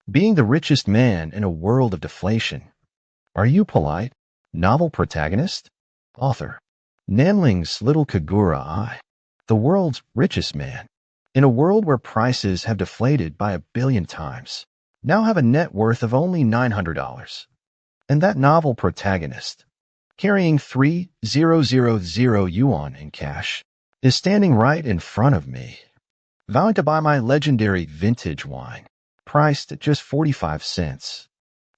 Being the richest man in a world of deflation. Are you polite? Novel protagonist? Author. Nanling's Little Kagura I. The world's richest man. In a world where prices have deflated by 1 billion times, now have a net worth of only $900. And that novel protagonist, carrying 3,000 yuan in cash, is standing right in front of me, vowing to buy my legendary vintage wine, priced at just 45 cents.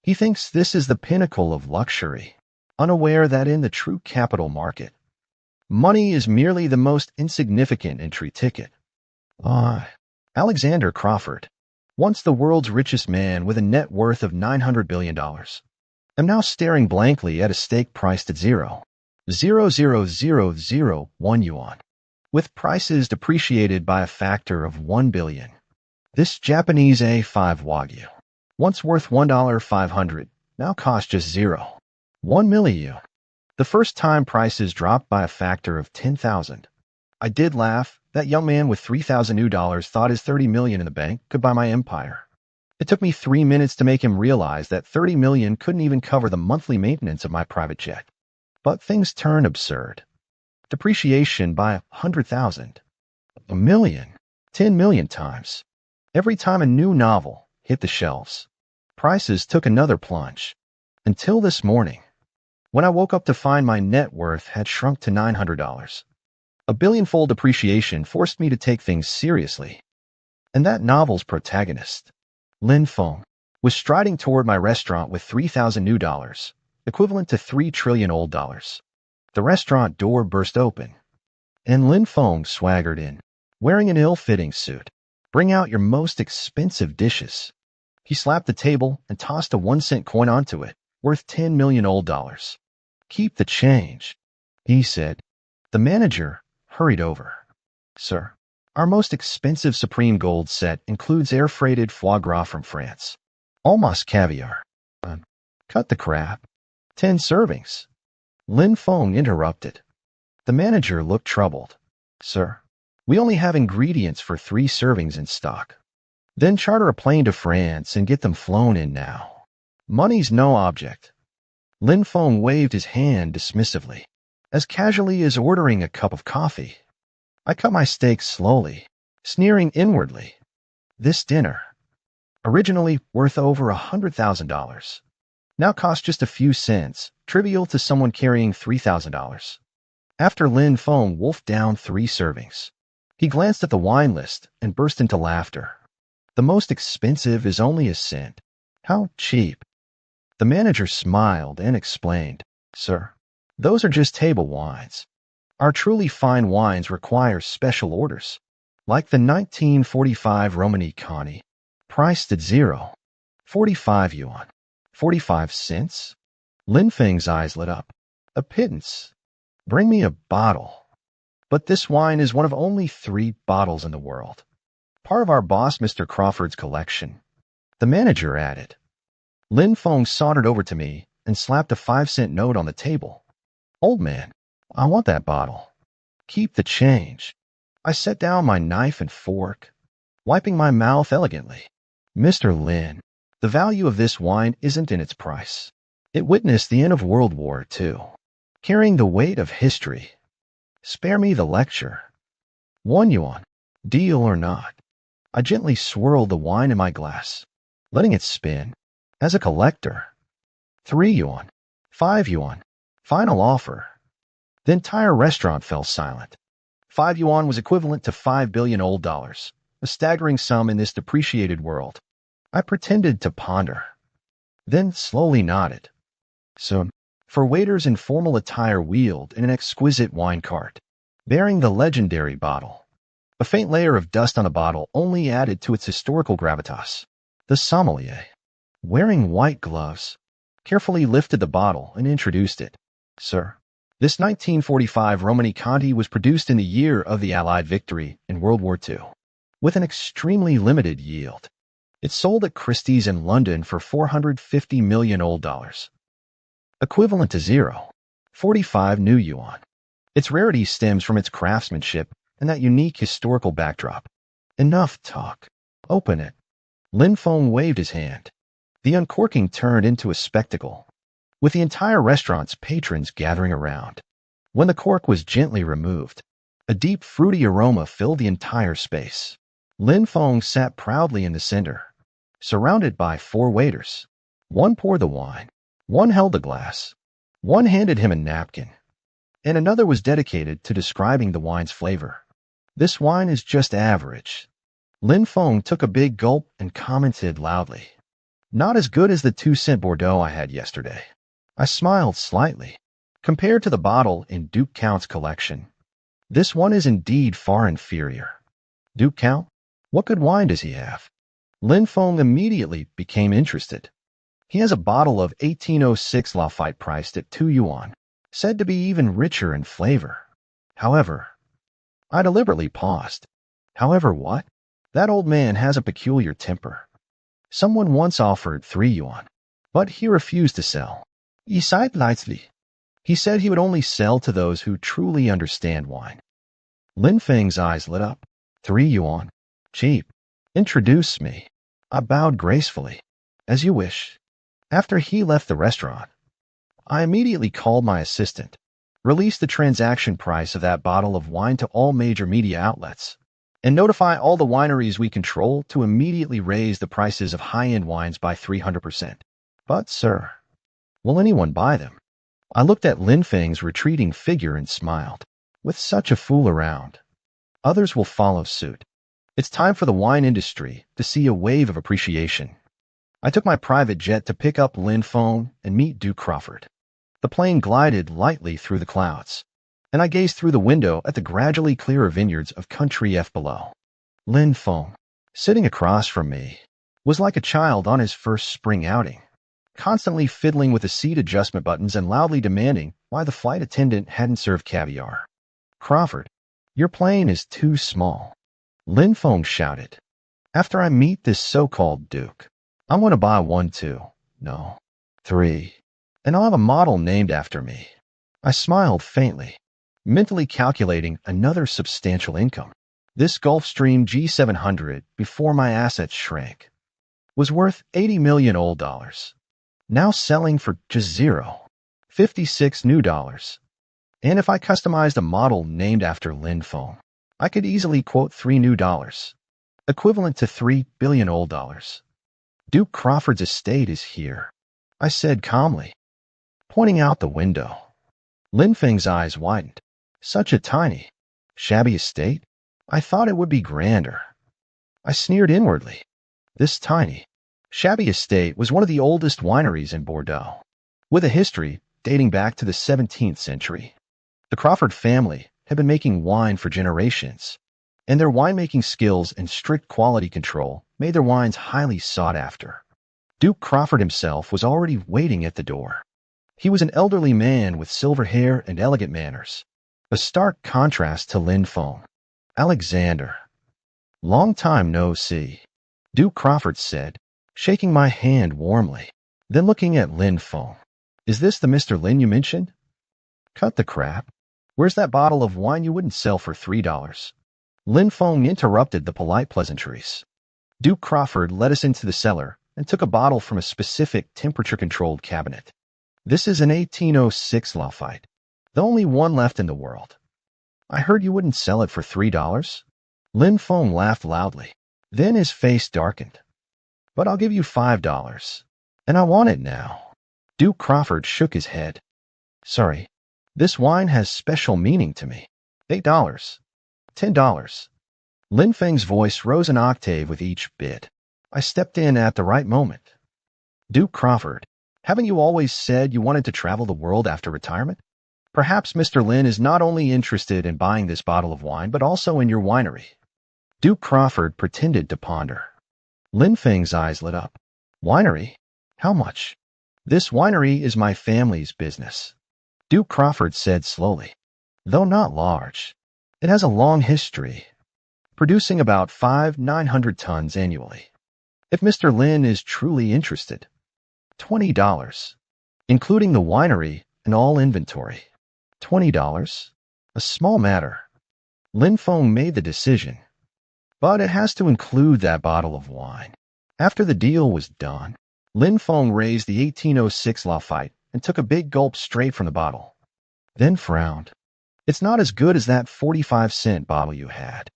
He thinks this is the pinnacle of luxury, unaware that in the true capital market, money is merely the most insignificant entry ticket. Alexander Crawford, once the world's richest man with a net worth of $900 billion, am now staring blankly at a steak priced at 0.00001 yuan, with prices depreciated by a factor of 1 billion. This Japanese A5 Wagyu, once worth $1.500, now costs just 0.1 million. The first time prices dropped by a factor of 10,000. I did laugh. That young man with 3,000 new dollars thought his 30 million in the bank could buy my empire. It took me 3 minutes to make him realize that 30 million couldn't even cover the monthly maintenance of my private jet. But things turn absurd. Depreciation by 100,000, 1 million, 10 million times. Every time a new novel hit the shelves, prices took another plunge. Until this morning, when I woke up to find my net worth had shrunk to $900. A billion-fold depreciation forced me to take things seriously. And that novel's protagonist, Lin Feng, was striding toward my restaurant with 3,000 new dollars, equivalent to 3 trillion old dollars. The restaurant door burst open, and Lin Feng swaggered in, wearing an ill-fitting suit. Bring out your most expensive dishes. He slapped the table and tossed a 1-cent coin onto it, worth 10 million old dollars. Keep the change, he said. The manager hurried over. Sir, our most expensive Supreme Gold set includes air-freighted foie gras from France. Almost caviar. Cut the crap. 10 servings. Lin Feng interrupted. The manager looked troubled. Sir, we only have ingredients for 3 servings in stock. Then charter a plane to France and get them flown in now. Money's no object. Lin Feng waved his hand dismissively, as casually as ordering a cup of coffee. I cut my steak slowly, sneering inwardly. This dinner, originally worth over $100,000, now costs just a few cents, trivial to someone carrying $3,000. After Lin Feng wolfed down 3 servings, he glanced at the wine list and burst into laughter. The most expensive is only a cent. How cheap. The manager smiled and explained, Sir, those are just table wines. Our truly fine wines require special orders, like the 1945 Romani Conti, priced at 0.45 yuan, 45 cents. Lin Feng's eyes lit up. A pittance. Bring me a bottle. But this wine is one of only 3 bottles in the world, part of our boss Mr. Crawford's collection. The manager added. Lin Feng sauntered over to me and slapped a 5-cent note on the table. Old man, I want that bottle. Keep the change. I set down my knife and fork, wiping my mouth elegantly. Mr. Lin, the value of this wine isn't in its price. It witnessed the end of World War II, carrying the weight of history. Spare me the lecture. 1 yuan, deal or not. I gently swirled the wine in my glass, letting it spin. As a collector, 3 yuan, 5 yuan, final offer. The entire restaurant fell silent. 5 yuan was equivalent to 5 billion old dollars, a staggering sum in this depreciated world. I pretended to ponder, then slowly nodded. So, for waiters in formal attire wheeled in an exquisite wine cart, bearing the legendary bottle. A faint layer of dust on the bottle only added to its historical gravitas. The sommelier, wearing white gloves, carefully lifted the bottle and introduced it. Sir, this 1945 Romani Conti was produced in the year of the Allied victory in World War II, with an extremely limited yield. It sold at Christie's in London for 450 million old dollars, equivalent to 0.45 new yuan. Its rarity stems from its craftsmanship and that unique historical backdrop. Enough talk. Open it. Lin Feng waved his hand. The uncorking turned into a spectacle, with the entire restaurant's patrons gathering around. When the cork was gently removed, a deep fruity aroma filled the entire space. Lin Feng sat proudly in the center, surrounded by 4 waiters. One poured the wine, one held the glass, one handed him a napkin, and another was dedicated to describing the wine's flavor. This wine is just average. Lin Feng took a big gulp and commented loudly. Not as good as the 2-cent Bordeaux I had yesterday. I smiled slightly. Compared to the bottle in Duke Count's collection, this one is indeed far inferior. Duke Count? What good wine does he have? Lin Feng immediately became interested. He has a bottle of 1806 Lafite priced at 2 yuan, said to be even richer in flavor. However, I deliberately paused. However what? That old man has a peculiar temper. Someone once offered 3 yuan, but he refused to sell. He sighed lightly. He said he would only sell to those who truly understand wine. Lin Feng's eyes lit up. 3 yuan. Cheap. Introduce me. I bowed gracefully. As you wish. After he left the restaurant, I immediately called my assistant, released the transaction price of that bottle of wine to all major media outlets, and notify all the wineries we control to immediately raise the prices of high-end wines by 300%. But, sir, will anyone buy them? I looked at Lin Feng's retreating figure and smiled. With such a fool around, others will follow suit. It's time for the wine industry to see a wave of appreciation. I took my private jet to pick up Lin Feng and meet Duke Crawford. The plane glided lightly through the clouds, and I gazed through the window at the gradually clearer vineyards of Country F below. Lin Feng, sitting across from me, was like a child on his first spring outing, constantly fiddling with the seat adjustment buttons and loudly demanding why the flight attendant hadn't served caviar. Crawford, your plane is too small, Lin Feng shouted. After I meet this so-called Duke, I want to buy 1, 2, no, 3, and I'll have a model named after me. I smiled faintly, mentally calculating another substantial income. This Gulfstream G700, before my assets shrank, was worth 80 million old dollars. Now selling for just 56 new dollars. And if I customized a model named after Lin Feng, I could easily quote 3 new dollars, equivalent to 3 billion old dollars. Duke Crawford's estate is here, I said calmly, pointing out the window. Lin Feng's eyes widened. Such a tiny, shabby estate? I thought it would be grander. I sneered inwardly. This tiny, shabby estate was one of the oldest wineries in Bordeaux, with a history dating back to the 17th century. The Crawford family had been making wine for generations, and their winemaking skills and strict quality control made their wines highly sought after. Duke Crawford himself was already waiting at the door. He was an elderly man with silver hair and elegant manners, a stark contrast to Lin Feng. Alexander. Long time no see, Duke Crawford said, shaking my hand warmly, then looking at Lin Feng. Is this the Mr. Lin you mentioned? Cut the crap. Where's that bottle of wine you wouldn't sell for $3? Lin Feng interrupted the polite pleasantries. Duke Crawford led us into the cellar and took a bottle from a specific temperature-controlled cabinet. This is an 1806 Lafite, the only one left in the world. I heard you wouldn't sell it for $3. Lin Feng laughed loudly. Then his face darkened. But I'll give you $5, and I want it now. Duke Crawford shook his head. Sorry, this wine has special meaning to me. $8. $10. Lin Feng's voice rose an octave with each bid. I stepped in at the right moment. Duke Crawford, haven't you always said you wanted to travel the world after retirement? Perhaps Mr. Lin is not only interested in buying this bottle of wine, but also in your winery. Duke Crawford pretended to ponder. Lin Feng's eyes lit up. Winery? How much? This winery is my family's business, Duke Crawford said slowly. Though not large, it has a long history, producing about 900 tons annually. If Mr. Lin is truly interested, $20, including the winery and all inventory. $20? A small matter. Lin Feng made the decision, but it has to include that bottle of wine. After the deal was done, Lin Feng raised the 1806 Lafite and took a big gulp straight from the bottle, then frowned. It's not as good as that 45-cent bottle you had.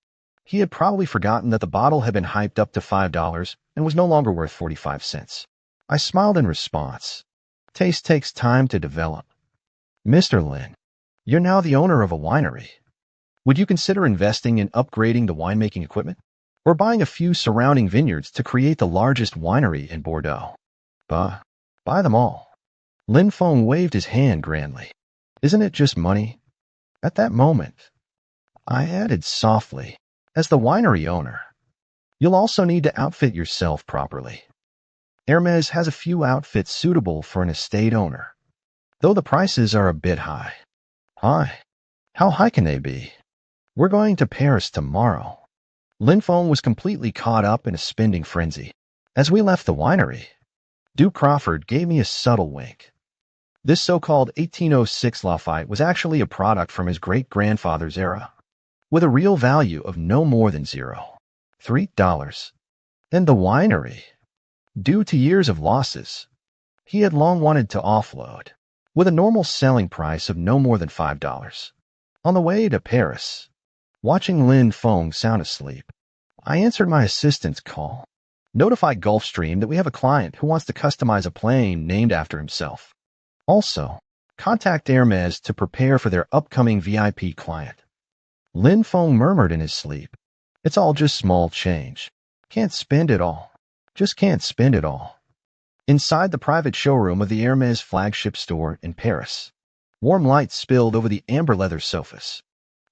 He had probably forgotten that the bottle had been hyped up to $5 and was no longer worth 45 cents. I smiled in response. Taste takes time to develop. Mr. Lin, you're now the owner of a winery. Would you consider investing in upgrading the winemaking equipment? Or buying a few surrounding vineyards to create the largest winery in Bordeaux? Buy them all. Lin Feng waved his hand grandly. Isn't it just money? At that moment, I added softly, as the winery owner, you'll also need to outfit yourself properly. Hermes has a few outfits suitable for an estate owner, though the prices are a bit high. High? How high can they be? We're going to Paris tomorrow. Lin Feng was completely caught up in a spending frenzy. As we left the winery, Duke Crawford gave me a subtle wink. This so-called 1806 Lafite was actually a product from his great-grandfather's era, with a real value of no more than $3. And the winery, due to years of losses, he had long wanted to offload, with a normal selling price of no more than $5. On the way to Paris, watching Lin Feng sound asleep, I answered my assistant's call. Notify Gulfstream that we have a client who wants to customize a plane named after himself. Also, contact Hermes to prepare for their upcoming VIP client. Lin Feng murmured in his sleep. It's all just small change. Can't spend it all. Just can't spend it all. Inside the private showroom of the Hermes flagship store in Paris, warm light spilled over the amber leather sofas.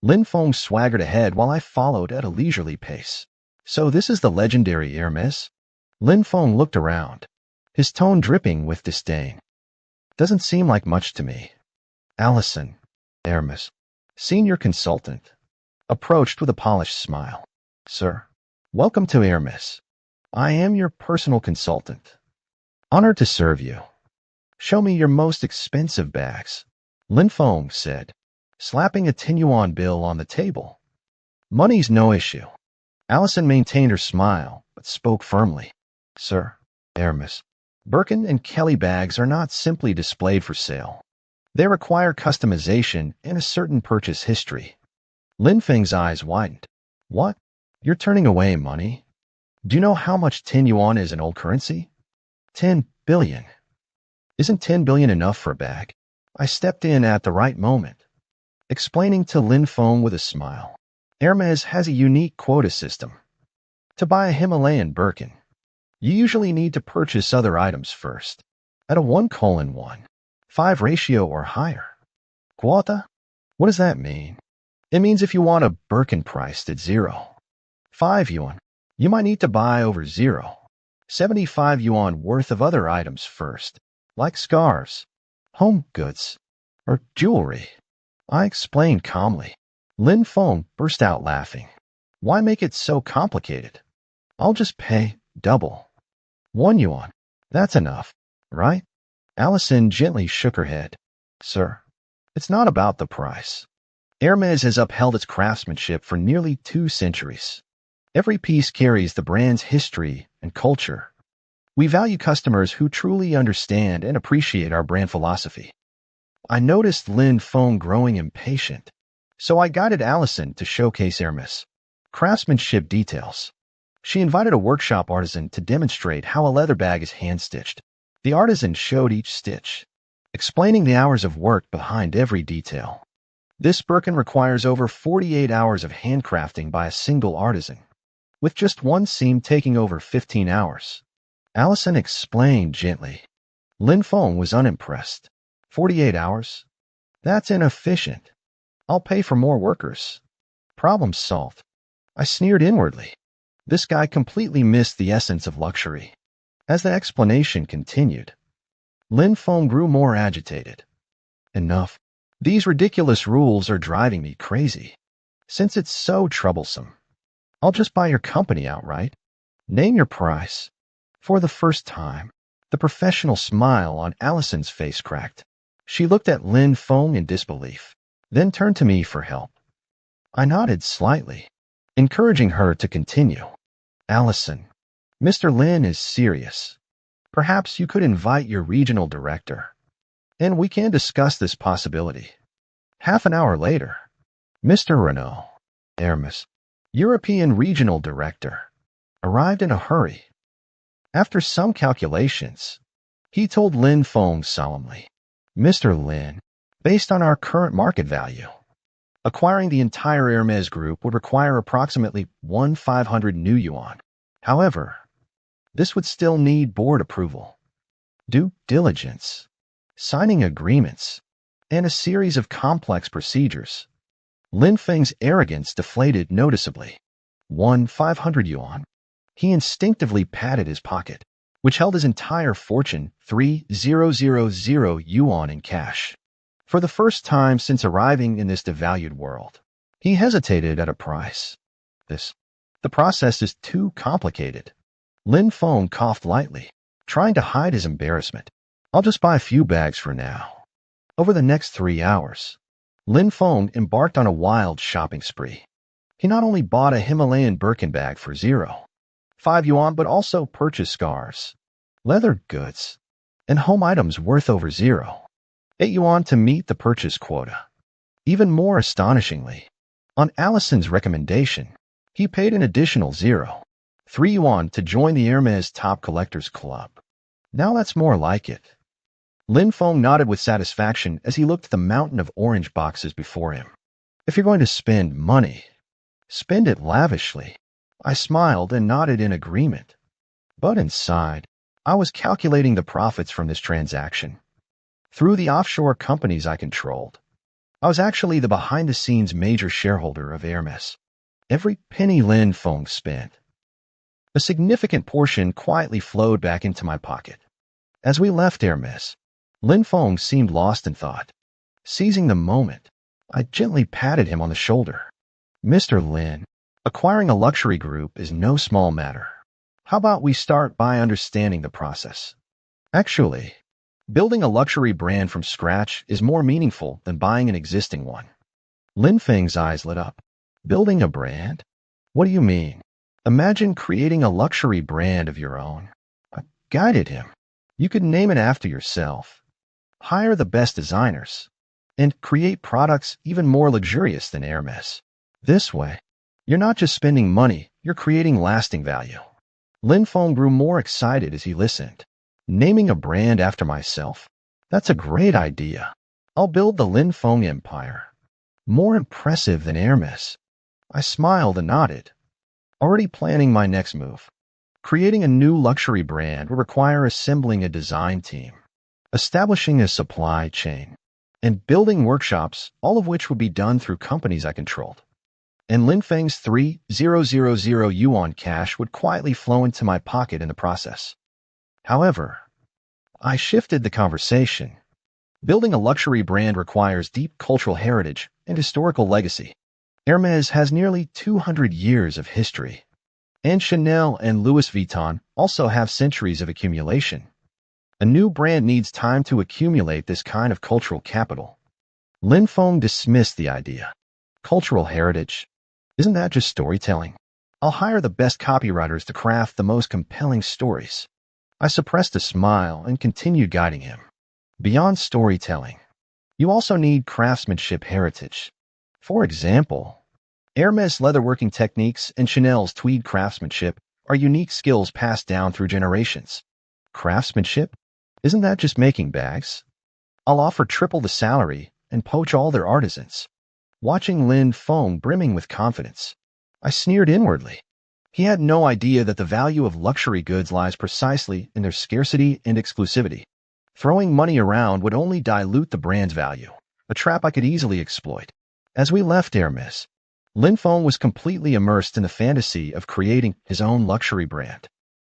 Lin Feng swaggered ahead while I followed at a leisurely pace. So this is the legendary Hermes? Lin Feng looked around, his tone dripping with disdain. Doesn't seem like much to me. Allison, Hermes, senior consultant, approached with a polished smile. Sir, welcome to Hermes. I am your personal consultant. Honored to serve you. Show me your most expensive bags, Lin Feng said, slapping a 10 yuan bill on the table. Money's no issue. Allison maintained her smile, but spoke firmly. Sir, Hermes, Birkin and Kelly bags are not simply displayed for sale. They require customization and a certain purchase history. Lin Feng's eyes widened. What? You're turning away money? Do you know how much 10 yuan is in old currency? 10 billion. Isn't 10 billion enough for a bag? I stepped in at the right moment, explaining to Lin Feng with a smile. Hermes has a unique quota system. To buy a Himalayan Birkin, you usually need to purchase other items first, at a 1:1.5 ratio or higher. Quota? What does that mean? It means if you want a Birkin priced at 0.5 yuan, you might need to buy over 0.75 yuan worth of other items first, like scarves, home goods, or jewelry. I explained calmly. Lin Feng burst out laughing. Why make it so complicated? I'll just pay double. 1 yuan. That's enough, right? Allison gently shook her head. Sir, it's not about the price. Hermes has upheld its craftsmanship for nearly 2 centuries. Every piece carries the brand's history and culture. We value customers who truly understand and appreciate our brand philosophy. I noticed Lin Feng growing impatient, so I guided Allison to showcase Hermes' craftsmanship details. She invited a workshop artisan to demonstrate how a leather bag is hand-stitched. The artisan showed each stitch, explaining the hours of work behind every detail. This Birkin requires over 48 hours of handcrafting by a single artisan, with just one seam taking over 15 hours. Allison explained gently. Lin Feng was unimpressed. 48 hours? That's inefficient. I'll pay for more workers. Problem solved. I sneered inwardly. This guy completely missed the essence of luxury. As the explanation continued, Lin Feng grew more agitated. Enough. These ridiculous rules are driving me crazy. Since it's so troublesome, I'll just buy your company outright. Name your price. For the first time, the professional smile on Allison's face cracked. She looked at Lin Feng in disbelief, then turned to me for help. I nodded slightly, encouraging her to continue. Allison, Mr. Lin is serious. Perhaps you could invite your regional director, and we can discuss this possibility. Half an hour later, Mr. Renault, Hermes, European regional director, arrived in a hurry. After some calculations, he told Lin Feng solemnly, Mr. Lin, based on our current market value, acquiring the entire Hermes group would require approximately 1,500 new yuan. However, this would still need board approval, due diligence, signing agreements, and a series of complex procedures. Lin Feng's arrogance deflated noticeably. 1,500 yuan. He instinctively patted his pocket, which held his entire fortune, 3,000 yuan in cash. For the first time since arriving in this devalued world, he hesitated at a price. The process is too complicated. Lin Feng coughed lightly, trying to hide his embarrassment. I'll just buy a few bags for now. Over the next 3 hours, Lin Feng embarked on a wild shopping spree. He not only bought a Himalayan Birkin bag for 0.5 yuan, but also purchased scarves, leather goods, and home items worth over 0.8 yuan to meet the purchase quota. Even more astonishingly, on Allison's recommendation, he paid an additional 0.3 yuan to join the Hermes Top Collectors Club. Now that's more like it. Lin Feng nodded with satisfaction as he looked at the mountain of orange boxes before him. If you're going to spend money, spend it lavishly. I smiled and nodded in agreement. But inside, I was calculating the profits from this transaction. Through the offshore companies I controlled, I was actually the behind-the-scenes major shareholder of Hermes. Every penny Lin Feng spent, a significant portion quietly flowed back into my pocket. As we left Hermes, Lin Feng seemed lost in thought. Seizing the moment, I gently patted him on the shoulder. Mr. Lin, acquiring a luxury group is no small matter. How about we start by understanding the process? Actually, building a luxury brand from scratch is more meaningful than buying an existing one. Lin Feng's eyes lit up. Building a brand? What do you mean? Imagine creating a luxury brand of your own. I guided him. You could name it after yourself, hire the best designers, and create products even more luxurious than Hermes. This way, you're not just spending money, you're creating lasting value. Lin Feng grew more excited as he listened. Naming a brand after myself? That's a great idea. I'll build the Lin Feng empire. More impressive than Hermes. I smiled and nodded, already planning my next move. Creating a new luxury brand will require assembling a design team, establishing a supply chain, and building workshops, all of which would be done through companies I controlled. And Lin Feng's 3,000 yuan cash would quietly flow into my pocket in the process. However, I shifted the conversation. Building a luxury brand requires deep cultural heritage and historical legacy. Hermes has nearly 200 years of history, and Chanel and Louis Vuitton also have centuries of accumulation. A new brand needs time to accumulate this kind of cultural capital. Lin Feng dismissed the idea. Cultural heritage? Isn't that just storytelling? I'll hire the best copywriters to craft the most compelling stories. I suppressed a smile and continued guiding him. Beyond storytelling, you also need craftsmanship heritage. For example, Hermes leatherworking techniques and Chanel's tweed craftsmanship are unique skills passed down through generations. Craftsmanship? Isn't that just making bags? I'll offer triple the salary and poach all their artisans. Watching Lin Feng brimming with confidence, I sneered inwardly. He had no idea that the value of luxury goods lies precisely in their scarcity and exclusivity. Throwing money around would only dilute the brand's value, a trap I could easily exploit. As we left Hermes, Lin Feng was completely immersed in the fantasy of creating his own luxury brand.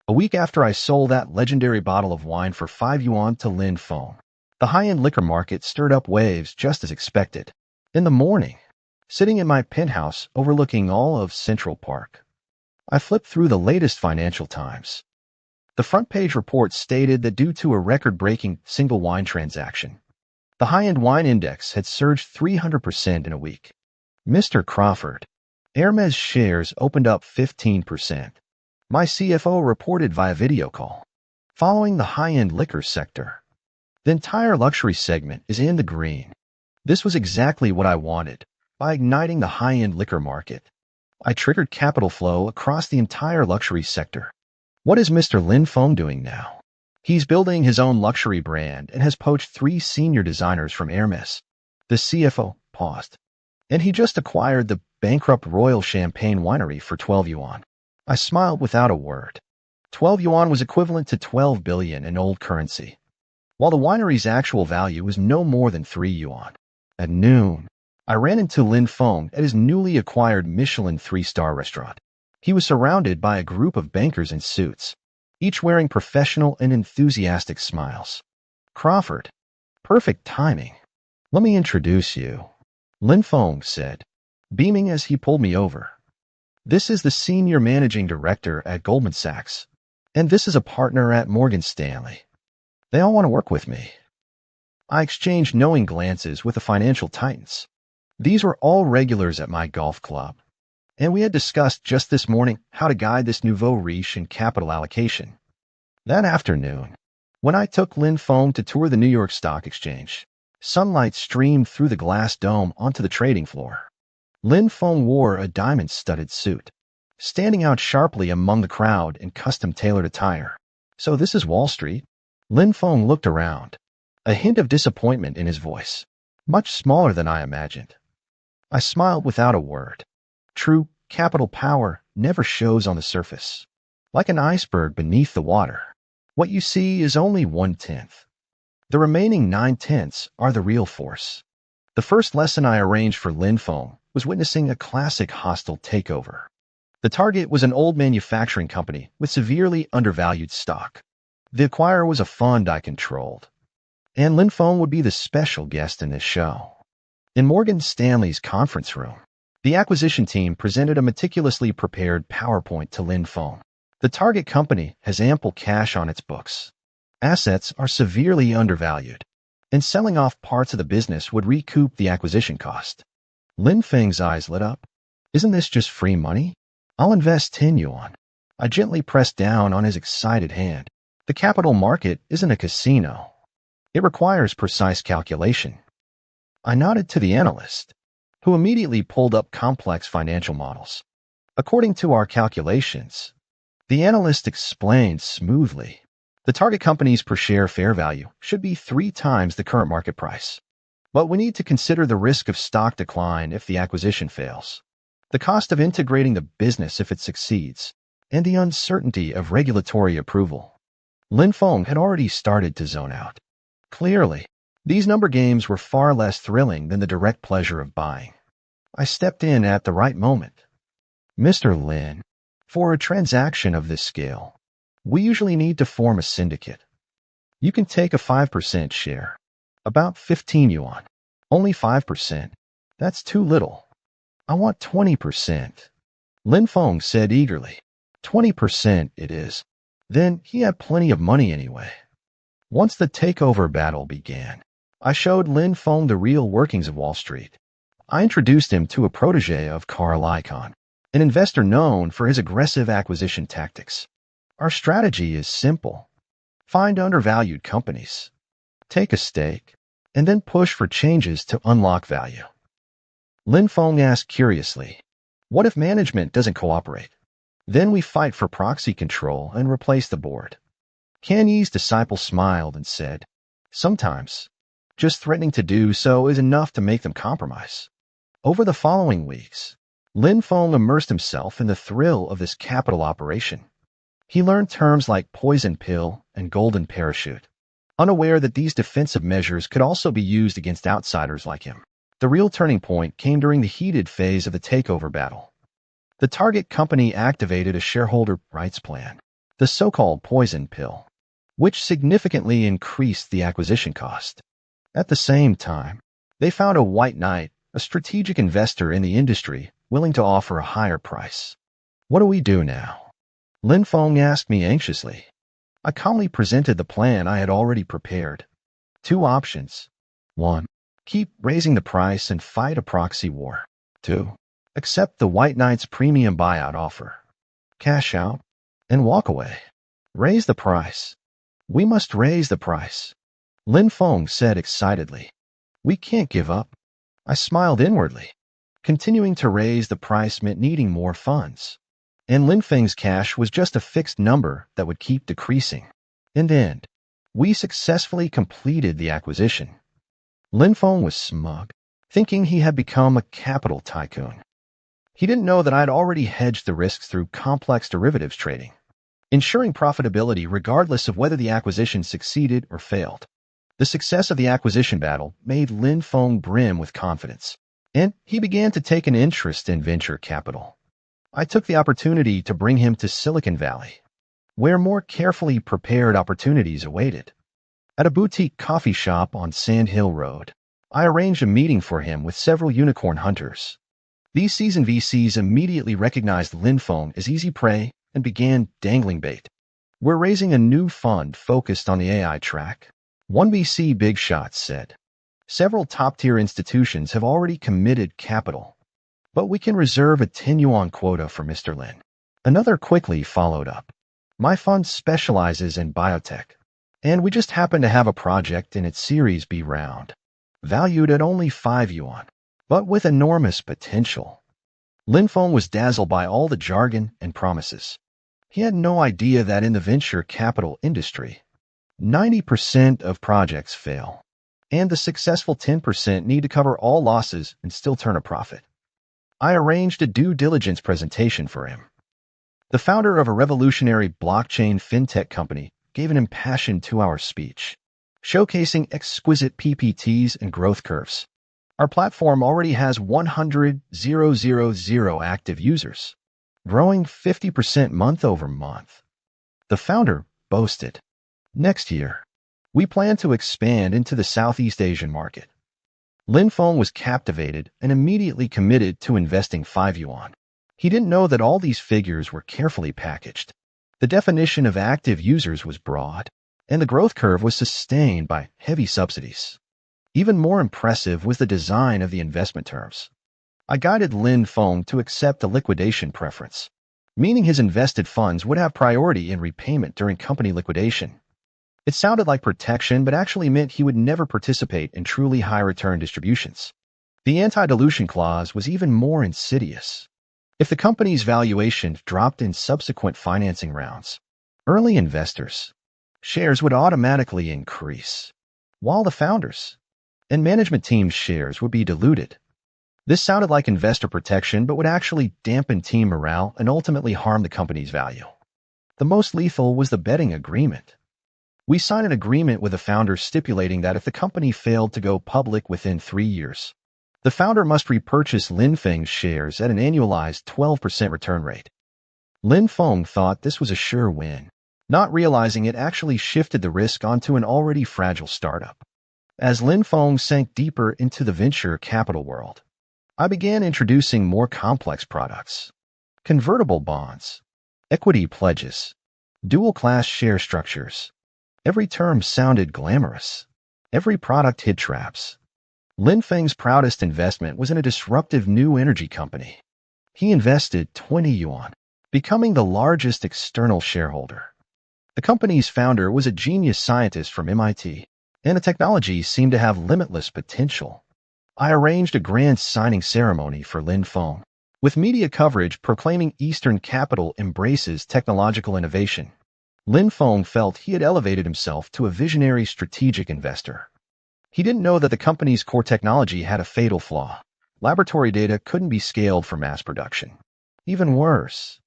A week after I sold that legendary bottle of wine for 5 yuan to Lin Feng, the high-end liquor market stirred up waves just as expected. In the morning, sitting in my penthouse overlooking all of Central Park, I flipped through the latest Financial Times. The front-page report stated that due to a record-breaking single wine transaction, the high-end wine index had surged 300% in a week. Mr. Crawford, Hermes shares opened up 15%. My CFO reported via video call. Following the high-end liquor sector, the entire luxury segment is in the green. This was exactly what I wanted. By igniting the high-end liquor market, I triggered capital flow across the entire luxury sector. What is Mr. Lin Feng doing now? He's building his own luxury brand and has poached 3 senior designers from Hermes. The CFO paused. And he just acquired the bankrupt Royal Champagne Winery for 12 yuan. I smiled without a word. 12 yuan was equivalent to 12 billion in old currency, while the winery's actual value was no more than 3 yuan. At noon, I ran into Lin Feng at his newly acquired Michelin 3-star restaurant. He was surrounded by a group of bankers in suits, each wearing professional and enthusiastic smiles. Crawford, perfect timing. Let me introduce you, Lin Feng said, beaming as he pulled me over. This is the senior managing director at Goldman Sachs, and this is a partner at Morgan Stanley. They all want to work with me. I exchanged knowing glances with the financial titans. These were all regulars at my golf club, and we had discussed just this morning how to guide this nouveau riche in capital allocation. That afternoon, when I took Lin Feng to tour the New York Stock Exchange, sunlight streamed through the glass dome onto the trading floor. Lin Feng wore a diamond-studded suit, standing out sharply among the crowd in custom-tailored attire. So this is Wall Street? Lin Feng looked around, a hint of disappointment in his voice. Much smaller than I imagined. I smiled without a word. True capital power never shows on the surface. Like an iceberg beneath the water, what you see is only 1/10. The remaining 9/10 are the real force. The first lesson I arranged for Lin Feng was witnessing a classic hostile takeover. The target was an old manufacturing company with severely undervalued stock. The acquirer was a fund I controlled, and Lin Feng would be the special guest in this show. In Morgan Stanley's conference room, the acquisition team presented a meticulously prepared PowerPoint to Lin Feng. The target company has ample cash on its books. Assets are severely undervalued, and selling off parts of the business would recoup the acquisition cost. Lin Feng's eyes lit up. Isn't this just free money? I'll invest 10 yuan. I gently pressed down on his excited hand. The capital market isn't a casino. It requires precise calculation. I nodded to the analyst, who immediately pulled up complex financial models. According to our calculations, the analyst explained smoothly, the target company's per share fair value should be 3 times the current market price. But we need to consider the risk of stock decline if the acquisition fails, the cost of integrating the business if it succeeds, and the uncertainty of regulatory approval. Lin Feng had already started to zone out. Clearly, these number games were far less thrilling than the direct pleasure of buying. I stepped in at the right moment. Mr. Lin, for a transaction of this scale, we usually need to form a syndicate. You can take a 5% share, about 15 yuan. Only 5%. That's too little. I want 20%. Lin Feng said eagerly. 20% it is. Then he had plenty of money anyway. Once the takeover battle began, I showed Lin Feng the real workings of Wall Street. I introduced him to a protege of Carl Icahn, an investor known for his aggressive acquisition tactics. Our strategy is simple. Find undervalued companies, take a stake, and then push for changes to unlock value. Lin Feng asked curiously, what if management doesn't cooperate? Then we fight for proxy control and replace the board. Kan Yi's disciple smiled and said, sometimes, just threatening to do so is enough to make them compromise. Over the following weeks, Lin Feng immersed himself in the thrill of this capital operation. He learned terms like poison pill and golden parachute, unaware that these defensive measures could also be used against outsiders like him. The real turning point came during the heated phase of the takeover battle. The target company activated a shareholder rights plan, the so-called poison pill, which significantly increased the acquisition cost. At the same time, they found a white knight, a strategic investor in the industry, willing to offer a higher price. What do we do now? Lin Feng asked me anxiously. I calmly presented the plan I had already prepared. 2 options. 1. Keep raising the price and fight a proxy war. 2. Accept the White Knight's premium buyout offer. Cash out, and walk away. Raise the price. We must raise the price, Lin Feng said excitedly. We can't give up. I smiled inwardly. Continuing to raise the price meant needing more funds. And Lin Feng's cash was just a fixed number that would keep decreasing. In the end, we successfully completed the acquisition. Lin Feng was smug, thinking he had become a capital tycoon. He didn't know that I had already hedged the risks through complex derivatives trading, ensuring profitability regardless of whether the acquisition succeeded or failed. The success of the acquisition battle made Lin Feng brim with confidence, and he began to take an interest in venture capital. I took the opportunity to bring him to Silicon Valley, where more carefully prepared opportunities awaited. At a boutique coffee shop on Sand Hill Road, I arranged a meeting for him with several unicorn hunters. These seasoned VCs immediately recognized Lin Feng as easy prey and began dangling bait. We're raising a new fund focused on the AI track, one VC Big Shots said. Several top-tier institutions have already committed capital, but we can reserve a 10 yuan quota for Mr. Lin. Another quickly followed up. My fund specializes in biotech, and we just happen to have a project in its Series B round, valued at only 5 yuan, but with enormous potential. Lin Feng was dazzled by all the jargon and promises. He had no idea that in the venture capital industry, 90% of projects fail, and the successful 10% need to cover all losses and still turn a profit. I arranged a due diligence presentation for him. The founder of a revolutionary blockchain fintech company gave an impassioned 2-hour speech, showcasing exquisite PPTs and growth curves. Our platform already has 100,000 active users, growing 50% month over month. The founder boasted, next year, we plan to expand into the Southeast Asian market. Lin Feng was captivated and immediately committed to investing 5 yuan. He didn't know that all these figures were carefully packaged. The definition of active users was broad, and the growth curve was sustained by heavy subsidies. Even more impressive was the design of the investment terms. I guided Lin Feng to accept a liquidation preference, meaning his invested funds would have priority in repayment during company liquidation. It sounded like protection, but actually meant he would never participate in truly high-return distributions. The anti-dilution clause was even more insidious. If the company's valuation dropped in subsequent financing rounds, early investors' shares would automatically increase, while the founders' and management team's shares would be diluted. This sounded like investor protection, but would actually dampen team morale and ultimately harm the company's value. The most lethal was the betting agreement. We signed an agreement with the founder stipulating that if the company failed to go public within 3 years, the founder must repurchase Lin Feng's shares at an annualized 12% return rate. Lin Feng thought this was a sure win, not realizing it actually shifted the risk onto an already fragile startup. As Lin Feng sank deeper into the venture capital world, I began introducing more complex products: convertible bonds, equity pledges, dual-class share structures. Every term sounded glamorous. Every product hid traps. Lin Feng's proudest investment was in a disruptive new energy company. He invested 20 yuan, becoming the largest external shareholder. The company's founder was a genius scientist from MIT, and the technology seemed to have limitless potential. I arranged a grand signing ceremony for Lin Feng, with media coverage proclaiming Eastern capital embraces technological innovation. Lin Feng felt he had elevated himself to a visionary strategic investor. He didn't know that the company's core technology had a fatal flaw. Laboratory data couldn't be scaled for mass production. Even worse,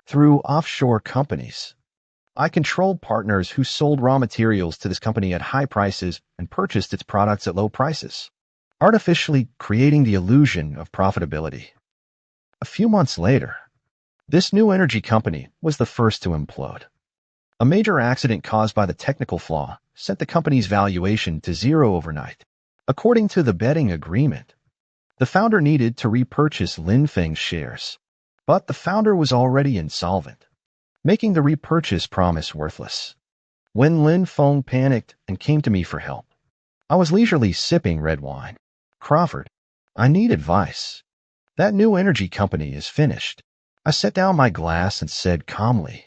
through offshore companies. I controlled partners who sold raw materials to this company at high prices and purchased its products at low prices, artificially creating the illusion of profitability. A few months later, this new energy company was the first to implode. A major accident caused by the technical flaw sent the company's valuation to zero overnight. According to the betting agreement, the founder needed to repurchase Lin Feng's shares, but the founder was already insolvent, making the repurchase promise worthless. When Lin Feng panicked and came to me for help, I was leisurely sipping red wine. Crawford, I need advice. That new energy company is finished. I set down my glass and said calmly,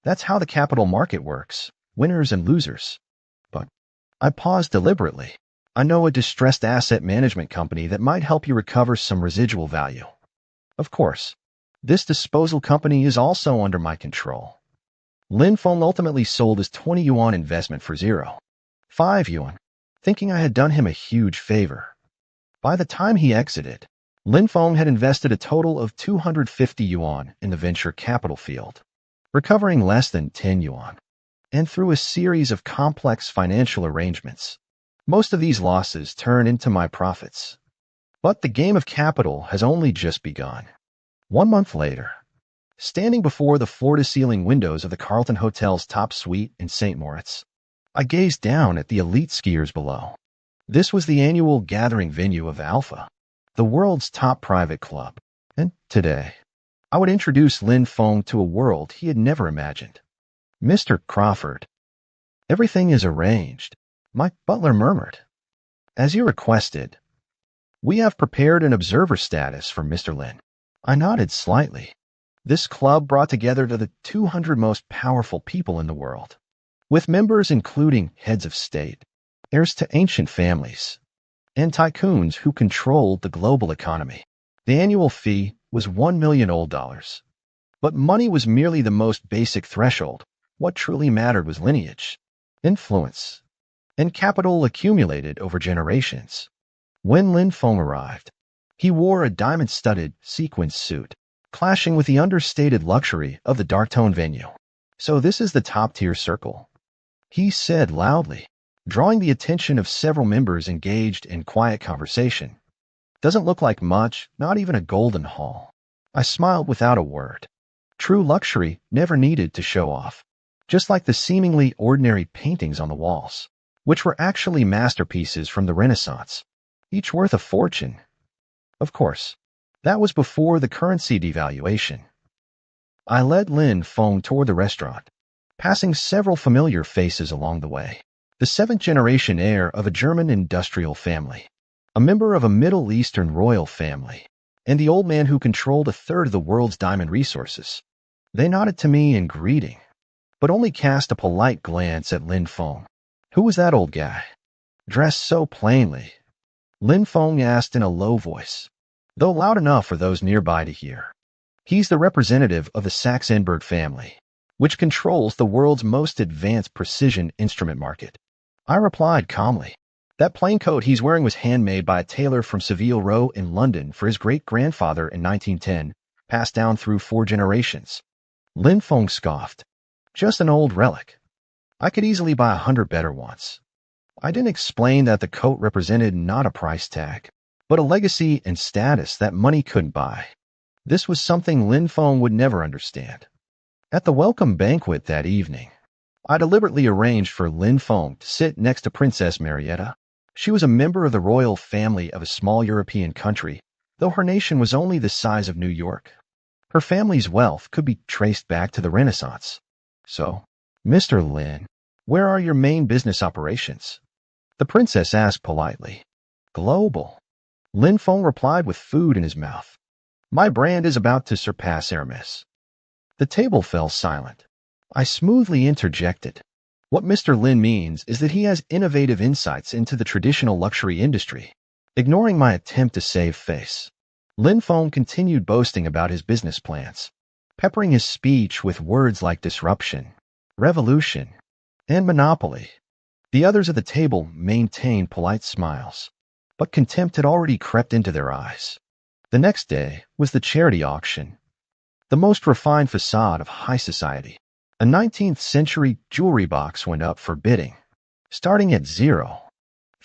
That's how the capital market works. Winners and losers. But I paused deliberately. I know a distressed asset management company that might help you recover some residual value. Of course, this disposal company is also under my control. Lin Feng ultimately sold his 20 yuan investment for 0.5 yuan, thinking I had done him a huge favor. By the time he exited, Lin Feng had invested a total of 250 yuan in the venture capital field, recovering less than 10 yuan. And through a series of complex financial arrangements, most of these losses turn into my profits. But the game of capital has only just begun. 1 month later, standing before the floor-to-ceiling windows of the Carlton Hotel's top suite in St. Moritz, I gazed down at the elite skiers below. This was the annual gathering venue of Alpha, the world's top private club. And today, I would introduce Lin Feng to a world he had never imagined. Mr. Crawford. Everything is arranged, my butler murmured. As you requested, we have prepared an observer status for Mr. Lin. I nodded slightly. This club brought together the 200 most powerful people in the world, with members including heads of state, heirs to ancient families, and tycoons who controlled the global economy. The annual fee was $1 million. But money was merely the most basic threshold. What truly mattered was lineage, influence, and capital accumulated over generations. When Lin Feng arrived, he wore a diamond-studded sequin suit, clashing with the understated luxury of the dark-tone venue. So this is the top-tier circle, he said loudly, drawing the attention of several members engaged in quiet conversation. Doesn't look like much, not even a golden hall. I smiled without a word. True luxury never needed to show off, just like the seemingly ordinary paintings on the walls, which were actually masterpieces from the Renaissance, each worth a fortune. Of course, that was before the currency devaluation. I led Lin Feng toward the restaurant, passing several familiar faces along the way. The seventh-generation heir of a German industrial family, a member of a Middle Eastern royal family, and the old man who controlled a third of the world's diamond resources. They nodded to me in greeting, but only cast a polite glance at Lin Feng. Who was that old guy, dressed so plainly? Lin Feng asked in a low voice, though loud enough for those nearby to hear. He's the representative of the Saxe-Enberg family, which controls the world's most advanced precision instrument market. I replied calmly. That plain coat he's wearing was handmade by a tailor from Savile Row in London for his great-grandfather in 1910, passed down through 4 generations. Lin Feng scoffed. Just an old relic. I could easily buy 100 better ones. I didn't explain that the coat represented not a price tag, but a legacy and status that money couldn't buy. This was something Lin Feng would never understand. At the welcome banquet that evening, I deliberately arranged for Lin Feng to sit next to Princess Marietta. She was a member of the royal family of a small European country, though her nation was only the size of New York. Her family's wealth could be traced back to the Renaissance. So, Mr. Lin, where are your main business operations? The princess asked politely. Global. Lin Feng replied with food in his mouth. My brand is about to surpass Hermes. The table fell silent. I smoothly interjected. What Mr. Lin means is that he has innovative insights into the traditional luxury industry. Ignoring my attempt to save face, Lin Feng continued boasting about his business plans, peppering his speech with words like disruption, revolution, and monopoly. The others at the table maintained polite smiles, but contempt had already crept into their eyes. The next day was the charity auction, the most refined facade of high society. A 19th-century jewelry box went up for bidding, starting at $5.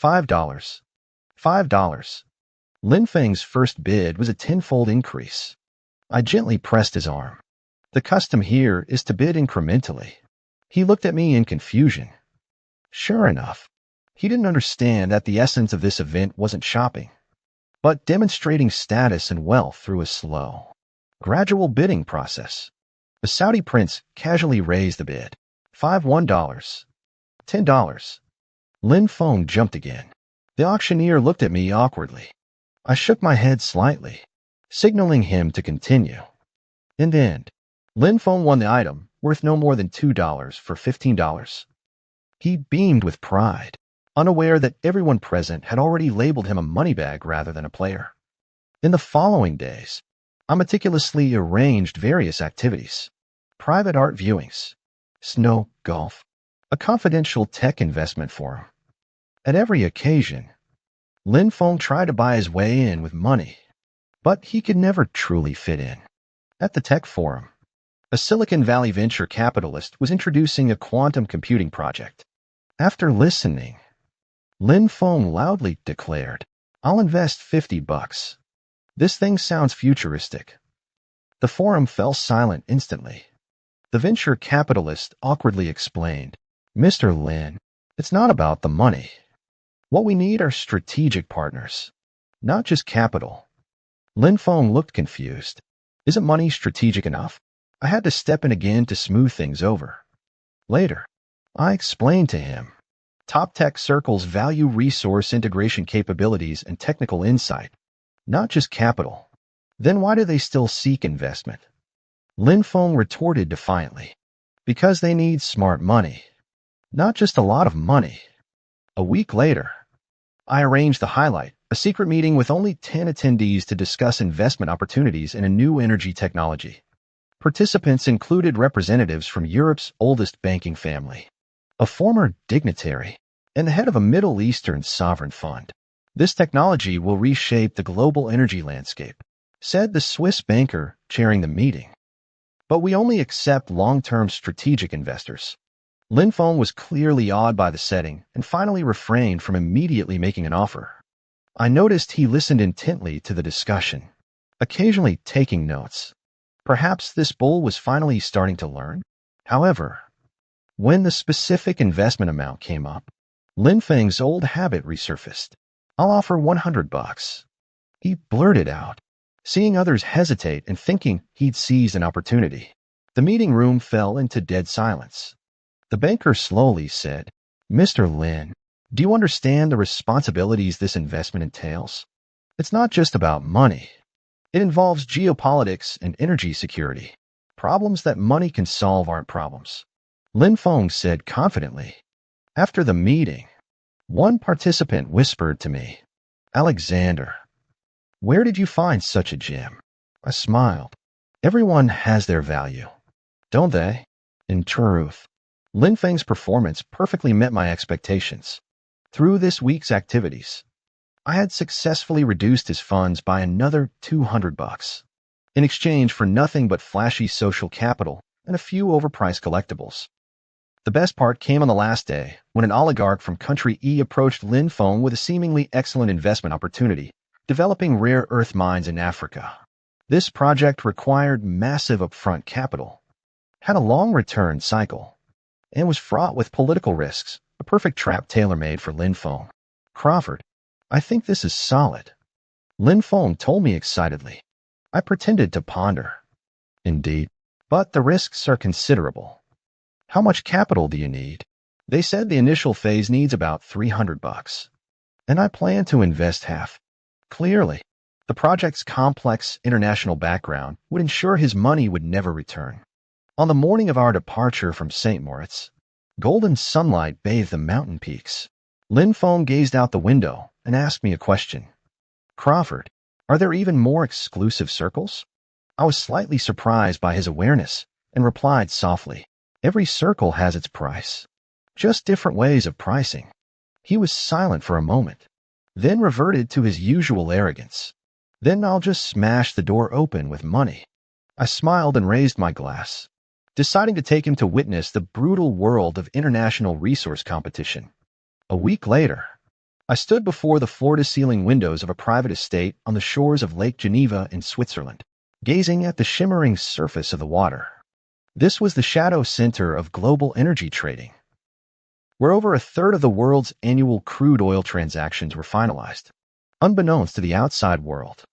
$5. Lin Feng's first bid was a tenfold increase. I gently pressed his arm. The custom here is to bid incrementally. He looked at me in confusion. Sure enough, he didn't understand that the essence of this event wasn't shopping, but demonstrating status and wealth through a slow, gradual bidding process. The Saudi prince casually raised the bid. $1. $10. Lin Feng jumped again. The auctioneer looked at me awkwardly. I shook my head slightly, signaling him to continue. In the end, Lin Feng won the item, worth no more than $2 for $15. He beamed with pride, unaware that everyone present had already labeled him a moneybag rather than a player. In the following days, I meticulously arranged various activities: private art viewings, snow golf, a confidential tech investment forum. At every occasion, Lin Feng tried to buy his way in with money, but he could never truly fit in. At the tech forum, a Silicon Valley venture capitalist was introducing a quantum computing project. After listening, Lin Feng loudly declared, "I'll invest $50. This thing sounds futuristic." The forum fell silent instantly. The venture capitalist awkwardly explained, "Mr. Lin, it's not about the money. What we need are strategic partners, not just capital." Lin Feng looked confused. Isn't money strategic enough? I had to step in again to smooth things over. Later, I explained to him, top tech circles value resource integration capabilities and technical insight, not just capital. Then why do they still seek investment? Lin Feng retorted defiantly, "Because they need smart money, not just a lot of money." A week later, I arranged the highlight, a secret meeting with only 10 attendees to discuss investment opportunities in a new energy technology. Participants included representatives from Europe's oldest banking family, a former dignitary, and the head of a Middle Eastern sovereign fund. "This technology will reshape the global energy landscape," said the Swiss banker chairing the meeting. "But we only accept long-term strategic investors." Lin Feng was clearly awed by the setting and finally refrained from immediately making an offer. I noticed he listened intently to the discussion, occasionally taking notes. Perhaps this bull was finally starting to learn. However, when the specific investment amount came up, Lin Feng's old habit resurfaced. "I'll offer $100. He blurted out, seeing others hesitate and thinking he'd seized an opportunity. The meeting room fell into dead silence. The banker slowly said, "Mr. Lin, do you understand the responsibilities this investment entails? It's not just about money. It involves geopolitics and energy security. Problems that money can solve aren't problems." Lin Feng said confidently. After the meeting, one participant whispered to me, "Alexander, where did you find such a gem?" I smiled. Everyone has their value, don't they? In truth, Lin Feng's performance perfectly met my expectations. Through this week's activities, I had successfully reduced his funds by another $200, in exchange for nothing but flashy social capital and a few overpriced collectibles. The best part came on the last day, when an oligarch from country E approached Lin Feng with a seemingly excellent investment opportunity, developing rare earth mines in Africa. This project required massive upfront capital, had a long return cycle, and was fraught with political risks, a perfect trap tailor-made for Lin Feng. "Crawford, I think this is solid," Lin Feng told me excitedly. I pretended to ponder. "Indeed, but the risks are considerable. How much capital do you need?" They said the initial phase needs about $300, and I plan to invest half. Clearly, the project's complex international background would ensure his money would never return. On the morning of our departure from St. Moritz, golden sunlight bathed the mountain peaks. Lin Feng gazed out the window and asked me a question. "Crawford, are there even more exclusive circles?" I was slightly surprised by his awareness and replied softly, "Every circle has its price, just different ways of pricing." He was silent for a moment, then reverted to his usual arrogance. "Then I'll just smash the door open with money." I smiled and raised my glass, deciding to take him to witness the brutal world of international resource competition. A week later, I stood before the floor-to-ceiling windows of a private estate on the shores of Lake Geneva in Switzerland, gazing at the shimmering surface of the water. This was the shadow center of global energy trading, where over a third of the world's annual crude oil transactions were finalized. Unbeknownst to the outside world,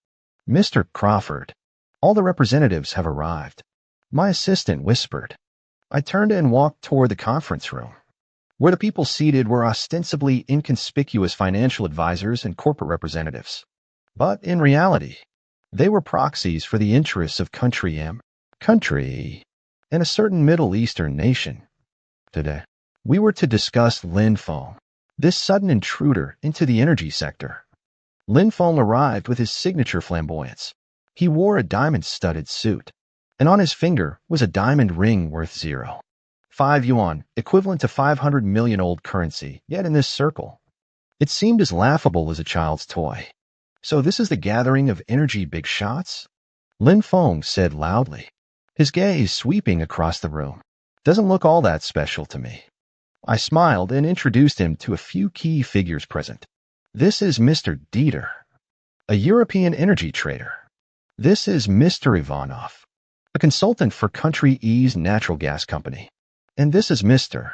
"Mr. Crawford, all the representatives have arrived," my assistant whispered. I turned and walked toward the conference room, where the people seated were ostensibly inconspicuous financial advisors and corporate representatives. But in reality, they were proxies for the interests of Country M, Country E, and a certain Middle Eastern nation. Today, we were to discuss Lin Feng, this sudden intruder into the energy sector. Lin Feng arrived with his signature flamboyance. He wore a diamond-studded suit, and on his finger was a diamond ring worth 0.5 yuan, equivalent to 500 million old currency, yet in this circle. It seemed as laughable as a child's toy. So this is the gathering of energy big shots? Lin Feng said loudly, his gaze sweeping across the room. Doesn't look all that special to me. I smiled and introduced him to a few key figures present. This is Mr. Dieter, a European energy trader. This is Mr. Ivanov, a consultant for Country E's natural gas company. And this is Mr.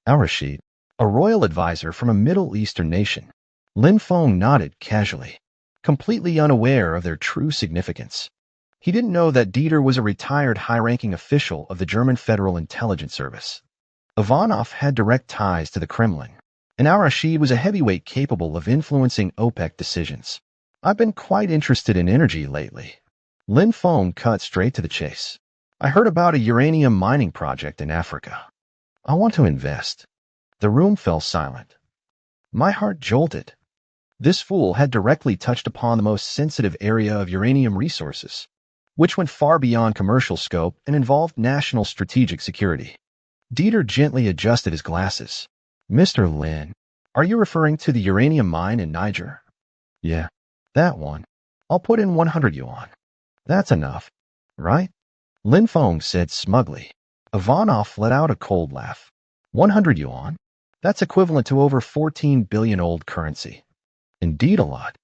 Al-Rashid, a royal advisor from a Middle Eastern nation. Lin Feng nodded casually, completely unaware of their true significance. He didn't know that Dieter was a retired high-ranking official of the German Federal Intelligence Service. Ivanov had direct ties to the Kremlin, and Al-Rashid was a heavyweight capable of influencing OPEC decisions. I've been quite interested in energy lately. Lin Feng cut straight to the chase. I heard about a uranium mining project in Africa. I want to invest. The room fell silent. My heart jolted. This fool had directly touched upon the most sensitive area of uranium resources, which went far beyond commercial scope and involved national strategic security. Dieter gently adjusted his glasses. Mr. Lin, are you referring to the uranium mine in Niger? Yeah, that one. I'll put in 100 yuan. That's enough, right? Lin Feng said smugly. Ivanov let out a cold laugh. 100 yuan? That's equivalent to over 14 billion old currency. Indeed a lot.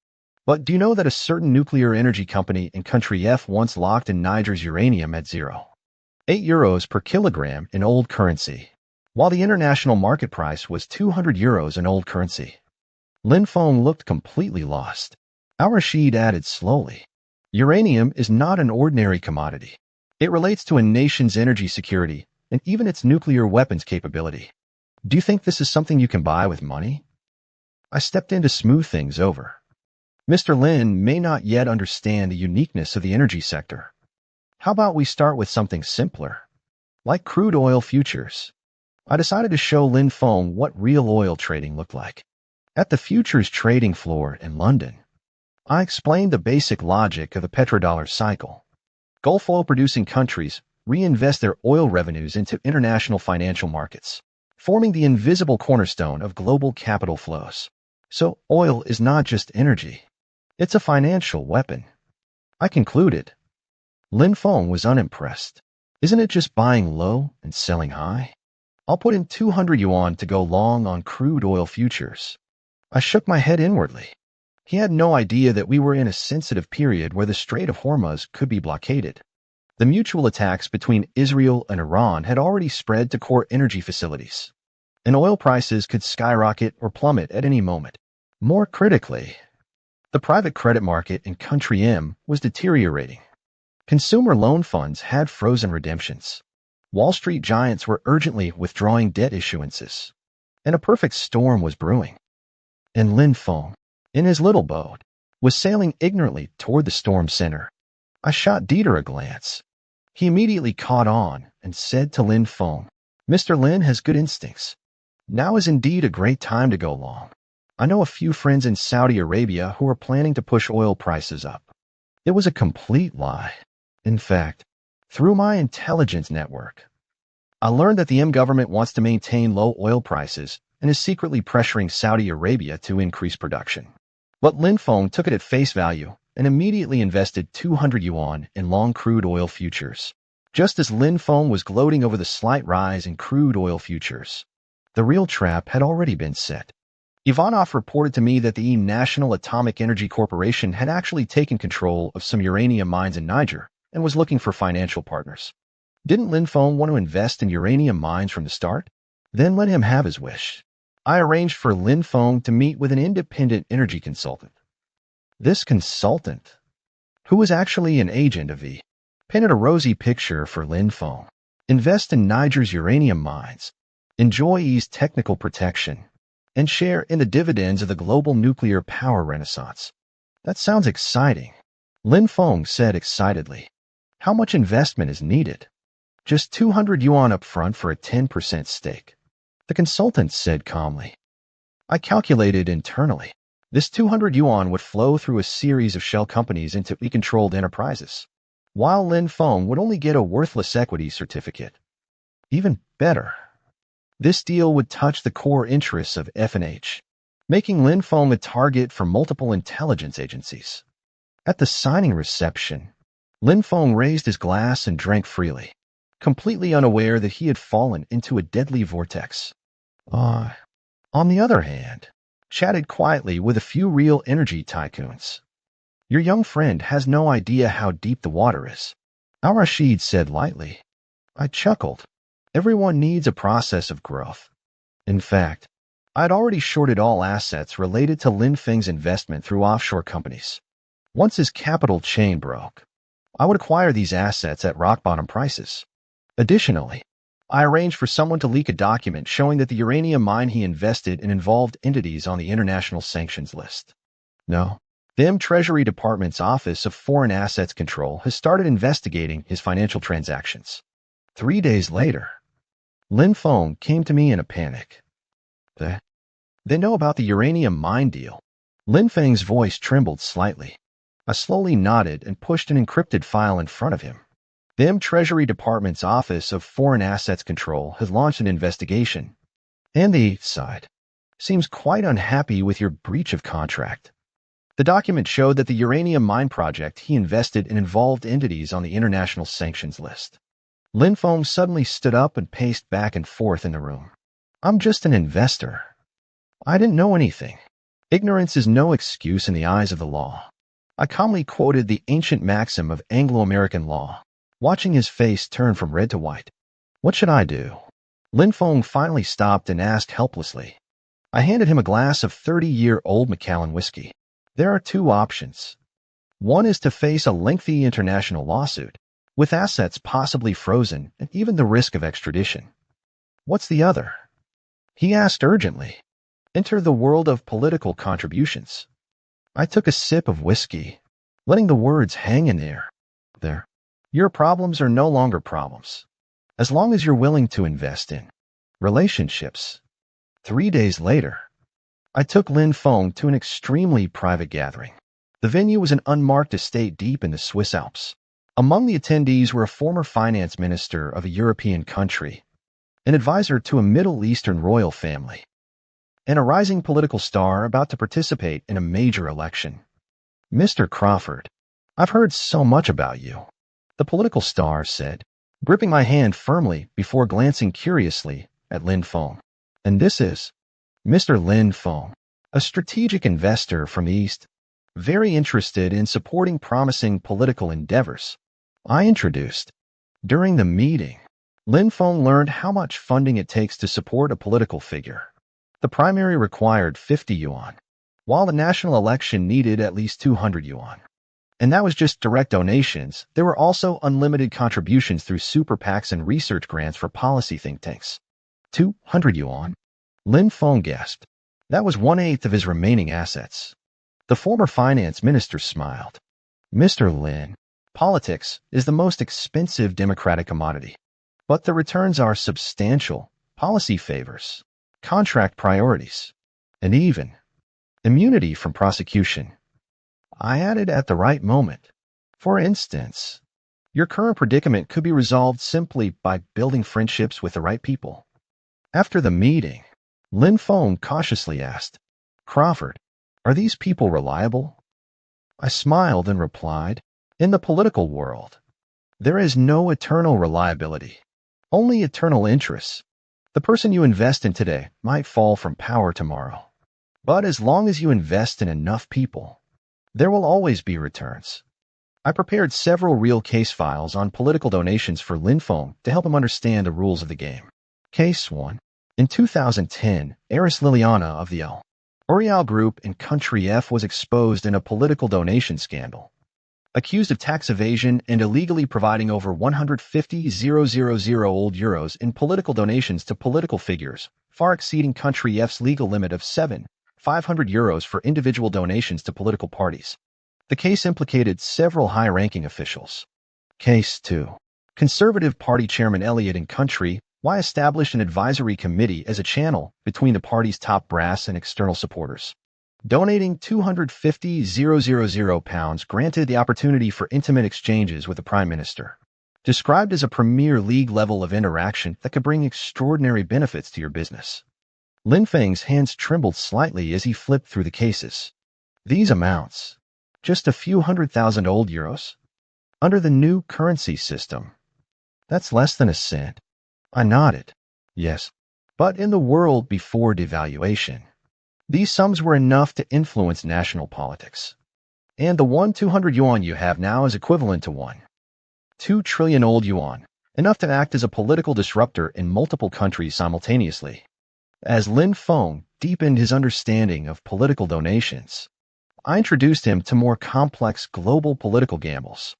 But do you know that a certain nuclear energy company in country F once locked in Niger's uranium at 0.8 euros per kilogram in old currency, while the international market price was 200 euros in old currency? Lin Feng looked completely lost. Al-Rashid added slowly, uranium is not an ordinary commodity. It relates to a nation's energy security and even its nuclear weapons capability. Do you think this is something you can buy with money? I stepped in to smooth things over. Mr. Lin may not yet understand the uniqueness of the energy sector. How about we start with something simpler, like crude oil futures? I decided to show Lin Feng what real oil trading looked like. At the futures trading floor in London, I explained the basic logic of the petrodollar cycle. Gulf oil-producing countries reinvest their oil revenues into international financial markets, forming the invisible cornerstone of global capital flows. So oil is not just energy. It's a financial weapon. I concluded. Lin Feng was unimpressed. Isn't it just buying low and selling high? I'll put in 200 yuan to go long on crude oil futures. I shook my head inwardly. He had no idea that we were in a sensitive period where the Strait of Hormuz could be blockaded. The mutual attacks between Israel and Iran had already spread to core energy facilities, and oil prices could skyrocket or plummet at any moment. More critically, the private credit market in country M was deteriorating. Consumer loan funds had frozen redemptions. Wall Street giants were urgently withdrawing debt issuances, and a perfect storm was brewing. And Lin Feng, in his little boat, was sailing ignorantly toward the storm center. I shot Dieter a glance. He immediately caught on and said to Lin Feng, Mr. Lin has good instincts. Now is indeed a great time to go long. I know a few friends in Saudi Arabia who are planning to push oil prices up. It was a complete lie. In fact, through my intelligence network, I learned that the M government wants to maintain low oil prices and is secretly pressuring Saudi Arabia to increase production. But Lin Feng took it at face value and immediately invested 200 yuan in long crude oil futures. Just as Lin Feng was gloating over the slight rise in crude oil futures, the real trap had already been set. Ivanov reported to me that the National Atomic Energy Corporation had actually taken control of some uranium mines in Niger and was looking for financial partners. Didn't Lin Feng want to invest in uranium mines from the start? Then let him have his wish. I arranged for Lin Feng to meet with an independent energy consultant. This consultant, who was actually an agent of E, painted a rosy picture for Lin Feng. Invest in Niger's uranium mines, enjoy E's technical protection, and share in the dividends of the global nuclear power renaissance. That sounds exciting. Lin Feng said excitedly. How much investment is needed? Just 200 yuan up front for a 10% stake. The consultant said calmly. I calculated internally. This 200 yuan would flow through a series of shell companies into controlled enterprises, while Lin Feng would only get a worthless equity certificate. Even better, this deal would touch the core interests of F&H, making Lin Feng a target for multiple intelligence agencies. At the signing reception, Lin Feng raised his glass and drank freely, completely unaware that he had fallen into a deadly vortex. On the other hand, chatted quietly with a few real energy tycoons. Your young friend has no idea how deep the water is, Al-Rashid said lightly. I chuckled. Everyone needs a process of growth. In fact, I'd already shorted all assets related to Lin Feng's investment through offshore companies. Once his capital chain broke, I would acquire these assets at rock-bottom prices. Additionally, I arranged for someone to leak a document showing that the uranium mine he invested in involved entities on the international sanctions list. No, the Treasury Department's Office of Foreign Assets Control has started investigating his financial transactions. 3 days later, Lin Feng came to me in a panic. They know about the uranium mine deal. Lin Feng's voice trembled slightly. I slowly nodded and pushed an encrypted file in front of him. The Treasury Department's Office of Foreign Assets Control has launched an investigation, and the side seems quite unhappy with your breach of contract. The document showed that the uranium mine project he invested in involved entities on the international sanctions list. Lin Feng suddenly stood up and paced back and forth in the room. I'm just an investor. I didn't know anything. Ignorance is no excuse in the eyes of the law. I calmly quoted the ancient maxim of Anglo-American law, watching his face turn from red to white. What should I do? Lin Feng finally stopped and asked helplessly. I handed him a glass of 30-year-old Macallan whiskey. There are two options. One is to face a lengthy international lawsuit, with assets possibly frozen and even the risk of extradition. What's the other? He asked urgently. Enter the world of political contributions. I took a sip of whiskey, letting the words hang in the air. Your problems are no longer problems, as long as you're willing to invest in relationships. 3 days later, I took Lin Feng to an extremely private gathering. The venue was an unmarked estate deep in the Swiss Alps. Among the attendees were a former finance minister of a European country, an advisor to a Middle Eastern royal family, and a rising political star about to participate in a major election. Mr. Crawford, I've heard so much about you, the political star said, gripping my hand firmly before glancing curiously at Lin Feng. And this is Mr. Lin Feng, a strategic investor from the East, very interested in supporting promising political endeavors. I introduced. During the meeting, Lin Feng learned how much funding it takes to support a political figure. The primary required 50 yuan, while the national election needed at least 200 yuan. And that was just direct donations. There were also unlimited contributions through super PACs and research grants for policy think tanks. 200 yuan? Lin Feng gasped. That was 1/8 of his remaining assets. The former finance minister smiled. Mr. Lin, politics is the most expensive democratic commodity, but the returns are substantial. Policy favors, contract priorities, and even immunity from prosecution. I added at the right moment. For instance, your current predicament could be resolved simply by building friendships with the right people. After the meeting, Lin Feng cautiously asked, Crawford, are these people reliable? I smiled and replied, in the political world, there is no eternal reliability, only eternal interests. The person you invest in today might fall from power tomorrow. But as long as you invest in enough people, there will always be returns. I prepared several real case files on political donations for Lin Feng to help him understand the rules of the game. Case 1. In 2010, heiress Liliana of the L. L'Oreal Group in Country F was exposed in a political donation scandal, accused of tax evasion and illegally providing over 150,000 old euros in political donations to political figures, far exceeding Country F's legal limit of 7,500 euros for individual donations to political parties. The case implicated several high-ranking officials. Case 2. Conservative Party Chairman Elliott in country, why establish an advisory committee as a channel between the party's top brass and external supporters? Donating £250,000 granted the opportunity for intimate exchanges with the Prime Minister. Described as a Premier League level of interaction that could bring extraordinary benefits to your business. Lin Feng's hands trembled slightly as he flipped through the cases. These amounts, just a few €100,000 euros? Under the new currency system, that's less than a cent. I nodded. Yes, but in the world before devaluation, these sums were enough to influence national politics. And the 200 yuan you have now is equivalent to 2 trillion old yuan, enough to act as a political disruptor in multiple countries simultaneously. As Lin Feng deepened his understanding of political donations, I introduced him to more complex global political gambles.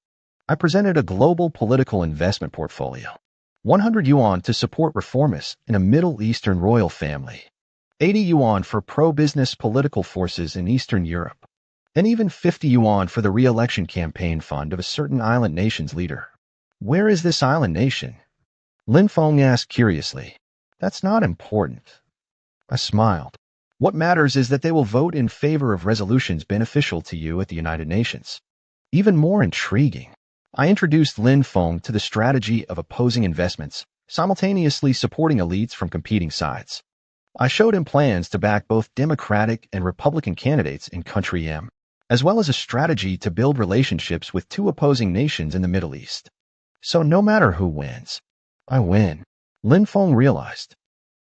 I presented a global political investment portfolio. 100 yuan to support reformists in a Middle Eastern royal family. 80 yuan for pro-business political forces in Eastern Europe. And even 50 yuan for the re-election campaign fund of a certain island nation's leader. Where is this island nation? Lin Feng asked curiously. That's not important. I smiled. What matters is that they will vote in favor of resolutions beneficial to you at the United Nations. Even more intriguing, I introduced Lin Feng to the strategy of opposing investments, simultaneously supporting elites from competing sides. I showed him plans to back both Democratic and Republican candidates in Country M, as well as a strategy to build relationships with two opposing nations in the Middle East. So no matter who wins, I win. Lin Feng realized.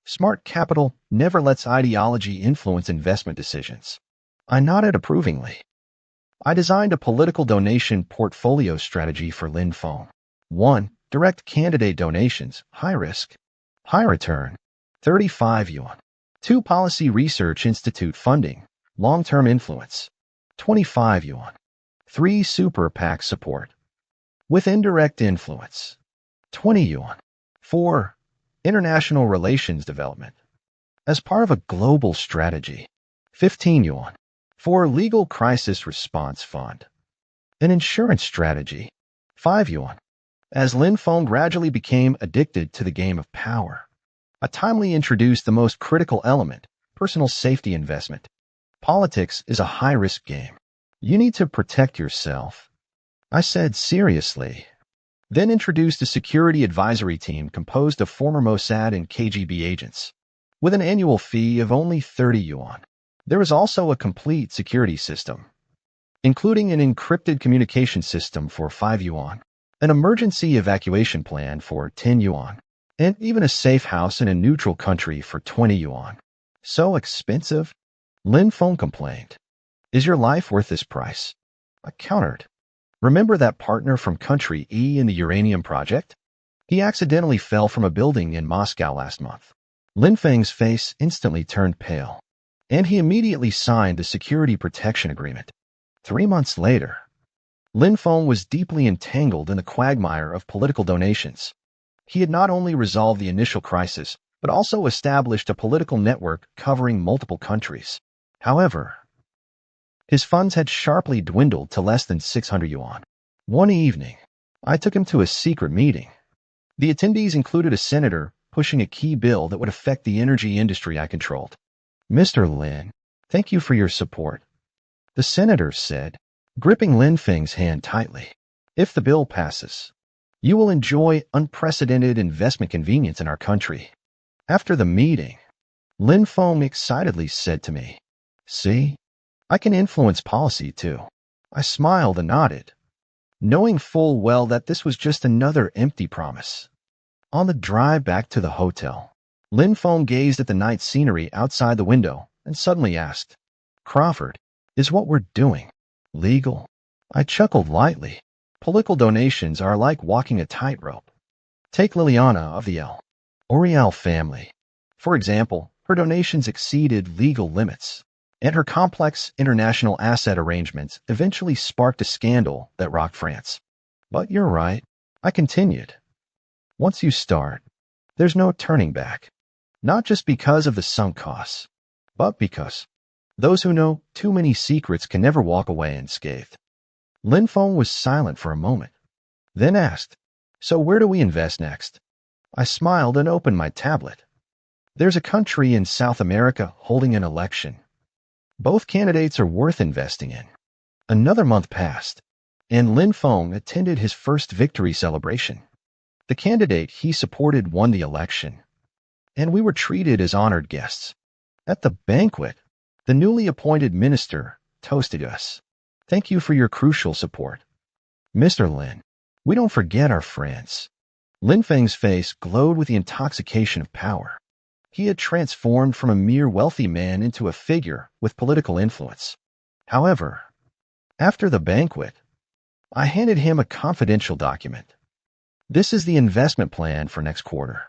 Smart capital never lets ideology influence investment decisions. I nodded approvingly. I designed a political donation portfolio strategy for Lin Feng. 1. Direct candidate donations, high risk, high return, 35 yuan. 2. Policy Research Institute funding, long-term influence, 25 yuan. 3. Super PAC support, with indirect influence, 20 yuan. 4. International relations development, as part of a global strategy, 15 yuan. 4. Legal crisis response fund, an insurance strategy, 5 yuan. As Lin Feng gradually became addicted to the game of power, I timely introduced the most critical element, personal safety investment. Politics is a high-risk game. You need to protect yourself. I said seriously. Then introduced a security advisory team composed of former Mossad and KGB agents, with an annual fee of only 30 yuan. There is also a complete security system, including an encrypted communication system for 5 yuan, an emergency evacuation plan for 10 yuan, and even a safe house in a neutral country for 20 yuan. So expensive? Lin Feng complained. Is your life worth this price? I countered. Remember that partner from Country E in the uranium project? He accidentally fell from a building in Moscow last month. Lin Feng's face instantly turned pale, and he immediately signed the security protection agreement. 3 months later, Lin Feng was deeply entangled in the quagmire of political donations. He had not only resolved the initial crisis, but also established a political network covering multiple countries. However, his funds had sharply dwindled to less than 600 yuan. One evening, I took him to a secret meeting. The attendees included a senator pushing a key bill that would affect the energy industry I controlled. Mr. Lin, thank you for your support, the senator said, gripping Lin Feng's hand tightly. If the bill passes, you will enjoy unprecedented investment convenience in our country. After the meeting, Lin Feng excitedly said to me, See, I can influence policy too. I smiled and nodded, knowing full well that this was just another empty promise. On the drive back to the hotel, Lin Feng gazed at the night scenery outside the window and suddenly asked, Crawford, is what we're doing legal? I chuckled lightly. Political donations are like walking a tightrope. Take Liliana of the L. Oriel family. For example, her donations exceeded legal limits, and her complex international asset arrangements eventually sparked a scandal that rocked France. But you're right, I continued. Once you start, there's no turning back. Not just because of the sunk costs, but because those who know too many secrets can never walk away unscathed. Lin Feng was silent for a moment, then asked, So where do we invest next? I smiled and opened my tablet. There's a country in South America holding an election. Both candidates are worth investing in. Another month passed, and Lin Feng attended his first victory celebration. The candidate he supported won the election, and we were treated as honored guests. At the banquet, the newly appointed minister toasted us. Thank you for your crucial support. Mr. Lin, we don't forget our friends. Lin Feng's face glowed with the intoxication of power. He had transformed from a mere wealthy man into a figure with political influence. However, after the banquet, I handed him a confidential document. This is the investment plan for next quarter.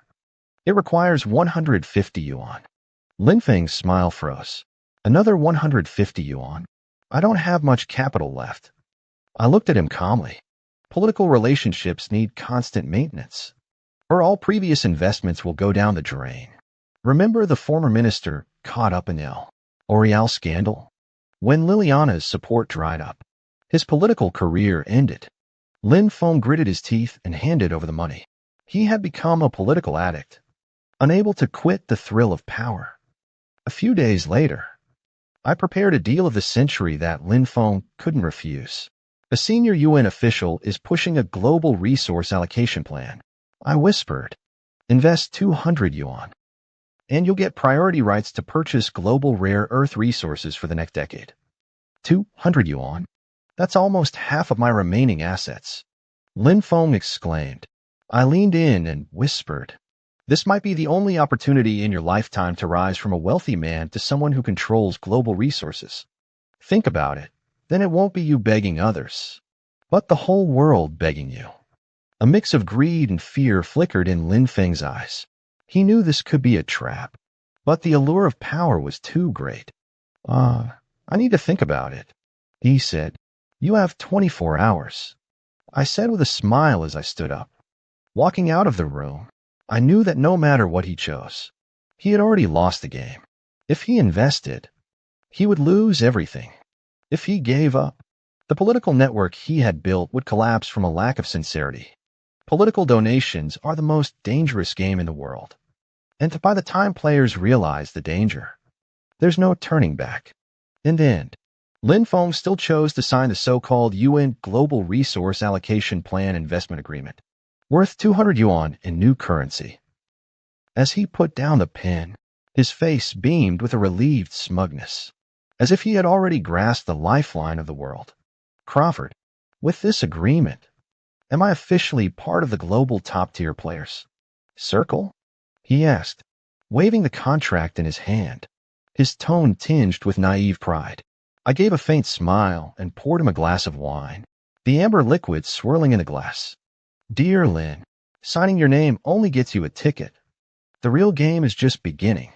It requires 150 yuan. Lin Feng's smile froze. Another 150 yuan? I don't have much capital left. I looked at him calmly. Political relationships need constant maintenance, or all previous investments will go down the drain. Remember the former minister caught up in El Orial scandal? When Liliana's support dried up, his political career ended. Lin Feng gritted his teeth and handed over the money. He had become a political addict, unable to quit the thrill of power. A few days later, I prepared a deal of the century that Lin Feng couldn't refuse. A senior UN official is pushing a global resource allocation plan. I whispered, invest 200 yuan, and you'll get priority rights to purchase global rare earth resources for the next decade. 200 yuan? That's almost half of my remaining assets. Lin Feng exclaimed. I leaned in and whispered, this might be the only opportunity in your lifetime to rise from a wealthy man to someone who controls global resources. Think about it. Then it won't be you begging others, but the whole world begging you. A mix of greed and fear flickered in Lin Feng's eyes. He knew this could be a trap, but the allure of power was too great. I need to think about it, he said. You have 24 hours. I said with a smile as I stood up. Walking out of the room, I knew that no matter what he chose, he had already lost the game. If he invested, he would lose everything. If he gave up, the political network he had built would collapse from a lack of sincerity. Political donations are the most dangerous game in the world. And by the time players realize the danger, there's no turning back. In the end, Lin Feng still chose to sign the so-called UN Global Resource Allocation Plan Investment Agreement, worth 200 yuan in new currency. As he put down the pen, his face beamed with a relieved smugness, as if he had already grasped the lifeline of the world. Crawford, with this agreement, am I officially part of the global top-tier players? Circle? He asked, waving the contract in his hand, his tone tinged with naive pride. I gave a faint smile and poured him a glass of wine, the amber liquid swirling in the glass. Dear Lin, signing your name only gets you a ticket. The real game is just beginning.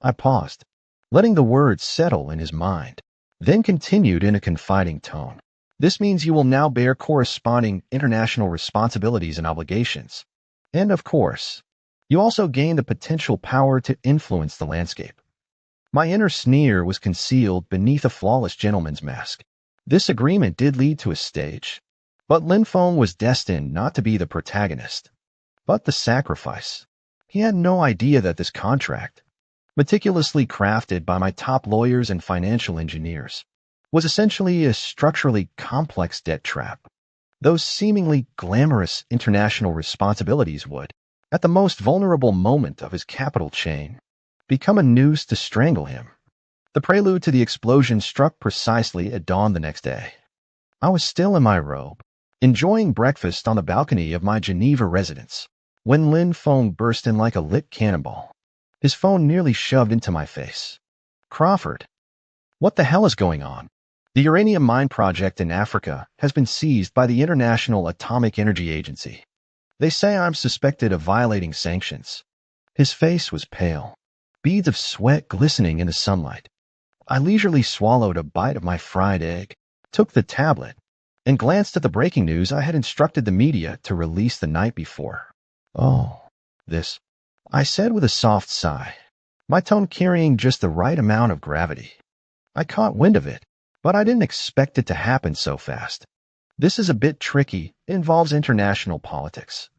I paused, letting the words settle in his mind, then continued in a confiding tone. This means you will now bear corresponding international responsibilities and obligations. And of course, you also gain the potential power to influence the landscape. My inner sneer was concealed beneath a flawless gentleman's mask. This agreement did lead to a stage, but Lin Feng was destined not to be the protagonist, but the sacrifice. He had no idea that this contract, meticulously crafted by my top lawyers and financial engineers, was essentially a structurally complex debt trap. Those seemingly glamorous international responsibilities would, at the most vulnerable moment of his capital chain, become a noose to strangle him. The prelude to the explosion struck precisely at dawn the next day. I was still in my robe, enjoying breakfast on the balcony of my Geneva residence, when Lin Feng burst in like a lit cannonball, his phone nearly shoved into my face. Crawford, what the hell is going on? The uranium mine project in Africa has been seized by the International Atomic Energy Agency. They say I'm suspected of violating sanctions. His face was pale, beads of sweat glistening in the sunlight. I leisurely swallowed a bite of my fried egg, took the tablet, and glanced at the breaking news I had instructed the media to release the night before. Oh, this, I said with a soft sigh, my tone carrying just the right amount of gravity. I caught wind of it, but I didn't expect it to happen so fast. This is a bit tricky. It involves international politics.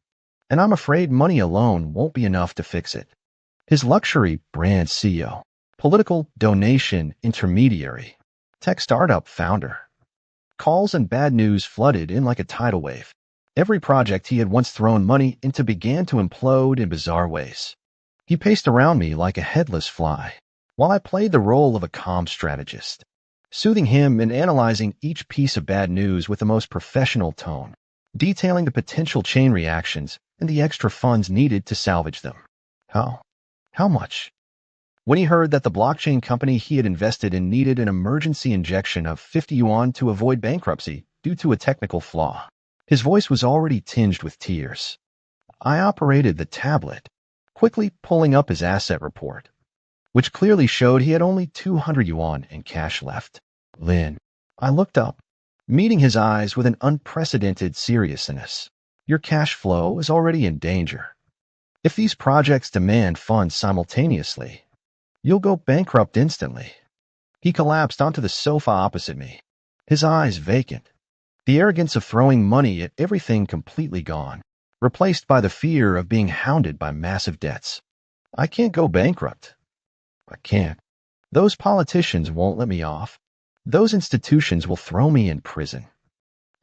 And I'm afraid money alone won't be enough to fix it. His luxury brand CEO, political donation intermediary, tech startup founder. Calls and bad news flooded in like a tidal wave. Every project he had once thrown money into began to implode in bizarre ways. He paced around me like a headless fly, while I played the role of a calm strategist, soothing him and analyzing each piece of bad news with the most professional tone, detailing the potential chain reactions and the extra funds needed to salvage them. How? How much? When he heard that the blockchain company he had invested in needed an emergency injection of 50 yuan to avoid bankruptcy due to a technical flaw, his voice was already tinged with tears. I operated the tablet, quickly pulling up his asset report, which clearly showed he had only 200 yuan in cash left. Lin, I looked up, meeting his eyes with an unprecedented seriousness. Your cash flow is already in danger. If these projects demand funds simultaneously, you'll go bankrupt instantly. He collapsed onto the sofa opposite me, his eyes vacant, the arrogance of throwing money at everything completely gone, replaced by the fear of being hounded by massive debts. I can't go bankrupt. I can't. Those politicians won't let me off. Those institutions will throw me in prison.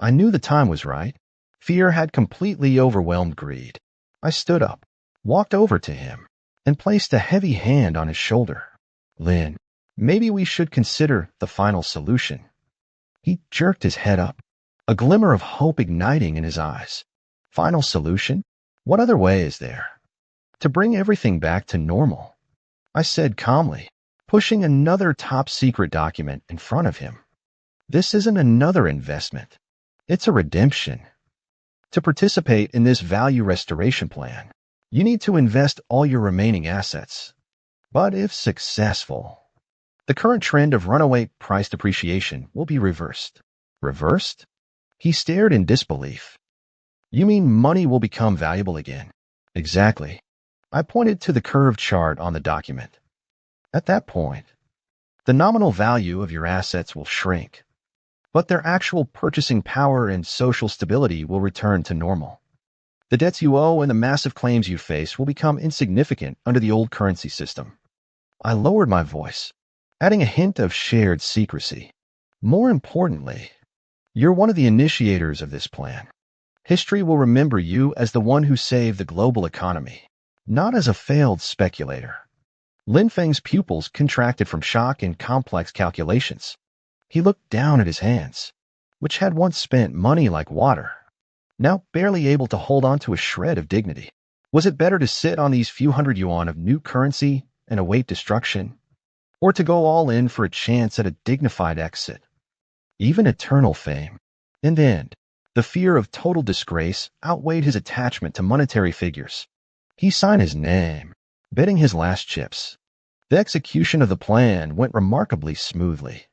I knew the time was right. Fear had completely overwhelmed greed. I stood up, walked over to him, and placed a heavy hand on his shoulder. Lin, maybe we should consider the final solution. He jerked his head up, a glimmer of hope igniting in his eyes. Final solution? What other way is there? To bring everything back to normal, I said calmly, pushing another top-secret document in front of him. This isn't another investment. It's a redemption. To participate in this value restoration plan, you need to invest all your remaining assets. But if successful, the current trend of runaway price depreciation will be reversed. Reversed? He stared in disbelief. You mean money will become valuable again? Exactly. I pointed to the curved chart on the document. At that point, the nominal value of your assets will shrink, but their actual purchasing power and social stability will return to normal. The debts you owe and the massive claims you face will become insignificant under the old currency system. I lowered my voice, adding a hint of shared secrecy. More importantly, you're one of the initiators of this plan. History will remember you as the one who saved the global economy, not as a failed speculator. Lin Feng's pupils contracted from shock and complex calculations. He looked down at his hands, which had once spent money like water, now barely able to hold on to a shred of dignity. Was it better to sit on these few hundred yuan of new currency and await destruction, or to go all in for a chance at a dignified exit, even eternal fame? In the end, the fear of total disgrace outweighed his attachment to monetary figures. He signed his name, betting his last chips. The execution of the plan went remarkably smoothly.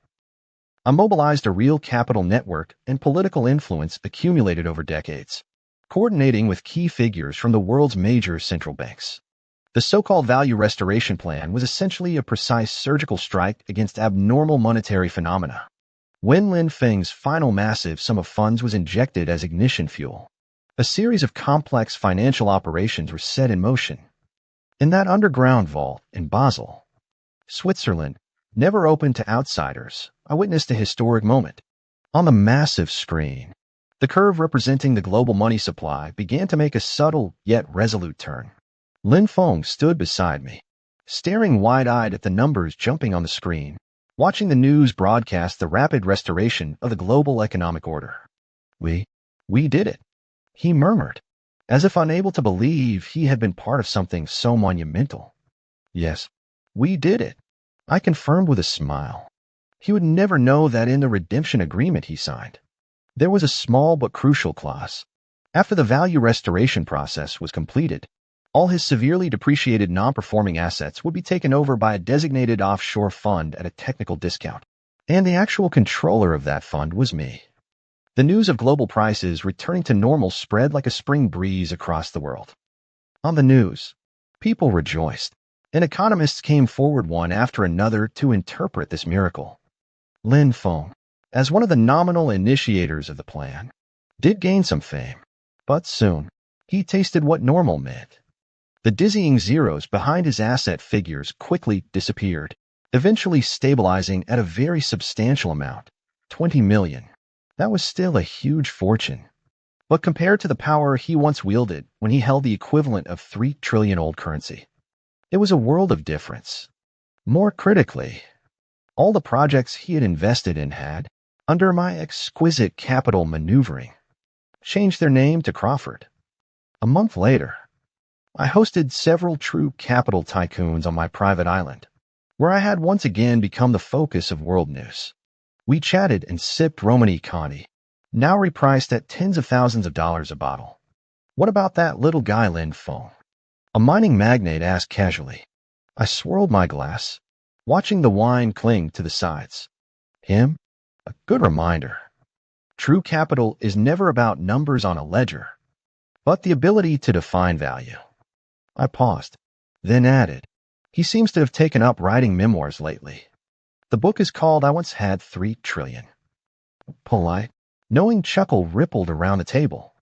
I mobilized a real capital network and political influence accumulated over decades, coordinating with key figures from the world's major central banks. The so-called value restoration plan was essentially a precise surgical strike against abnormal monetary phenomena. When Lin Feng's final massive sum of funds was injected as ignition fuel, a series of complex financial operations were set in motion. In that underground vault in Basel, Switzerland, never open to outsiders, I witnessed a historic moment. On the massive screen, the curve representing the global money supply began to make a subtle yet resolute turn. Lin Feng stood beside me, staring wide-eyed at the numbers jumping on the screen, watching the news broadcast the rapid restoration of the global economic order. We did it, he murmured, as if unable to believe he had been part of something so monumental. Yes, we did it, I confirmed with a smile. He would never know that in the redemption agreement he signed, there was a small but crucial clause. After the value restoration process was completed, all his severely depreciated non-performing assets would be taken over by a designated offshore fund at a technical discount. And the actual controller of that fund was me. The news of global prices returning to normal spread like a spring breeze across the world. On the news, people rejoiced, and economists came forward one after another to interpret this miracle. Lin Feng, as one of the nominal initiators of the plan, did gain some fame, but soon he tasted what normal meant. The dizzying zeros behind his asset figures quickly disappeared, eventually stabilizing at a very substantial amount, 20 million. That was still a huge fortune. But compared to the power he once wielded when he held the equivalent of 3 trillion old currency, it was a world of difference. More critically, all the projects he had invested in had, under my exquisite capital maneuvering, changed their name to Crawford. A month later, I hosted several true capital tycoons on my private island, where I had once again become the focus of world news. We chatted and sipped Romani Conti, now repriced at tens of thousands of dollars a bottle. What about that little guy Lin Feng? A mining magnate asked casually. I swirled my glass, watching the wine cling to the sides. Him? A good reminder. True capital is never about numbers on a ledger, but the ability to define value. I paused, then added, he seems to have taken up writing memoirs lately. The book is called I Once Had 3 Trillion. Polite, knowing chuckle rippled around the table.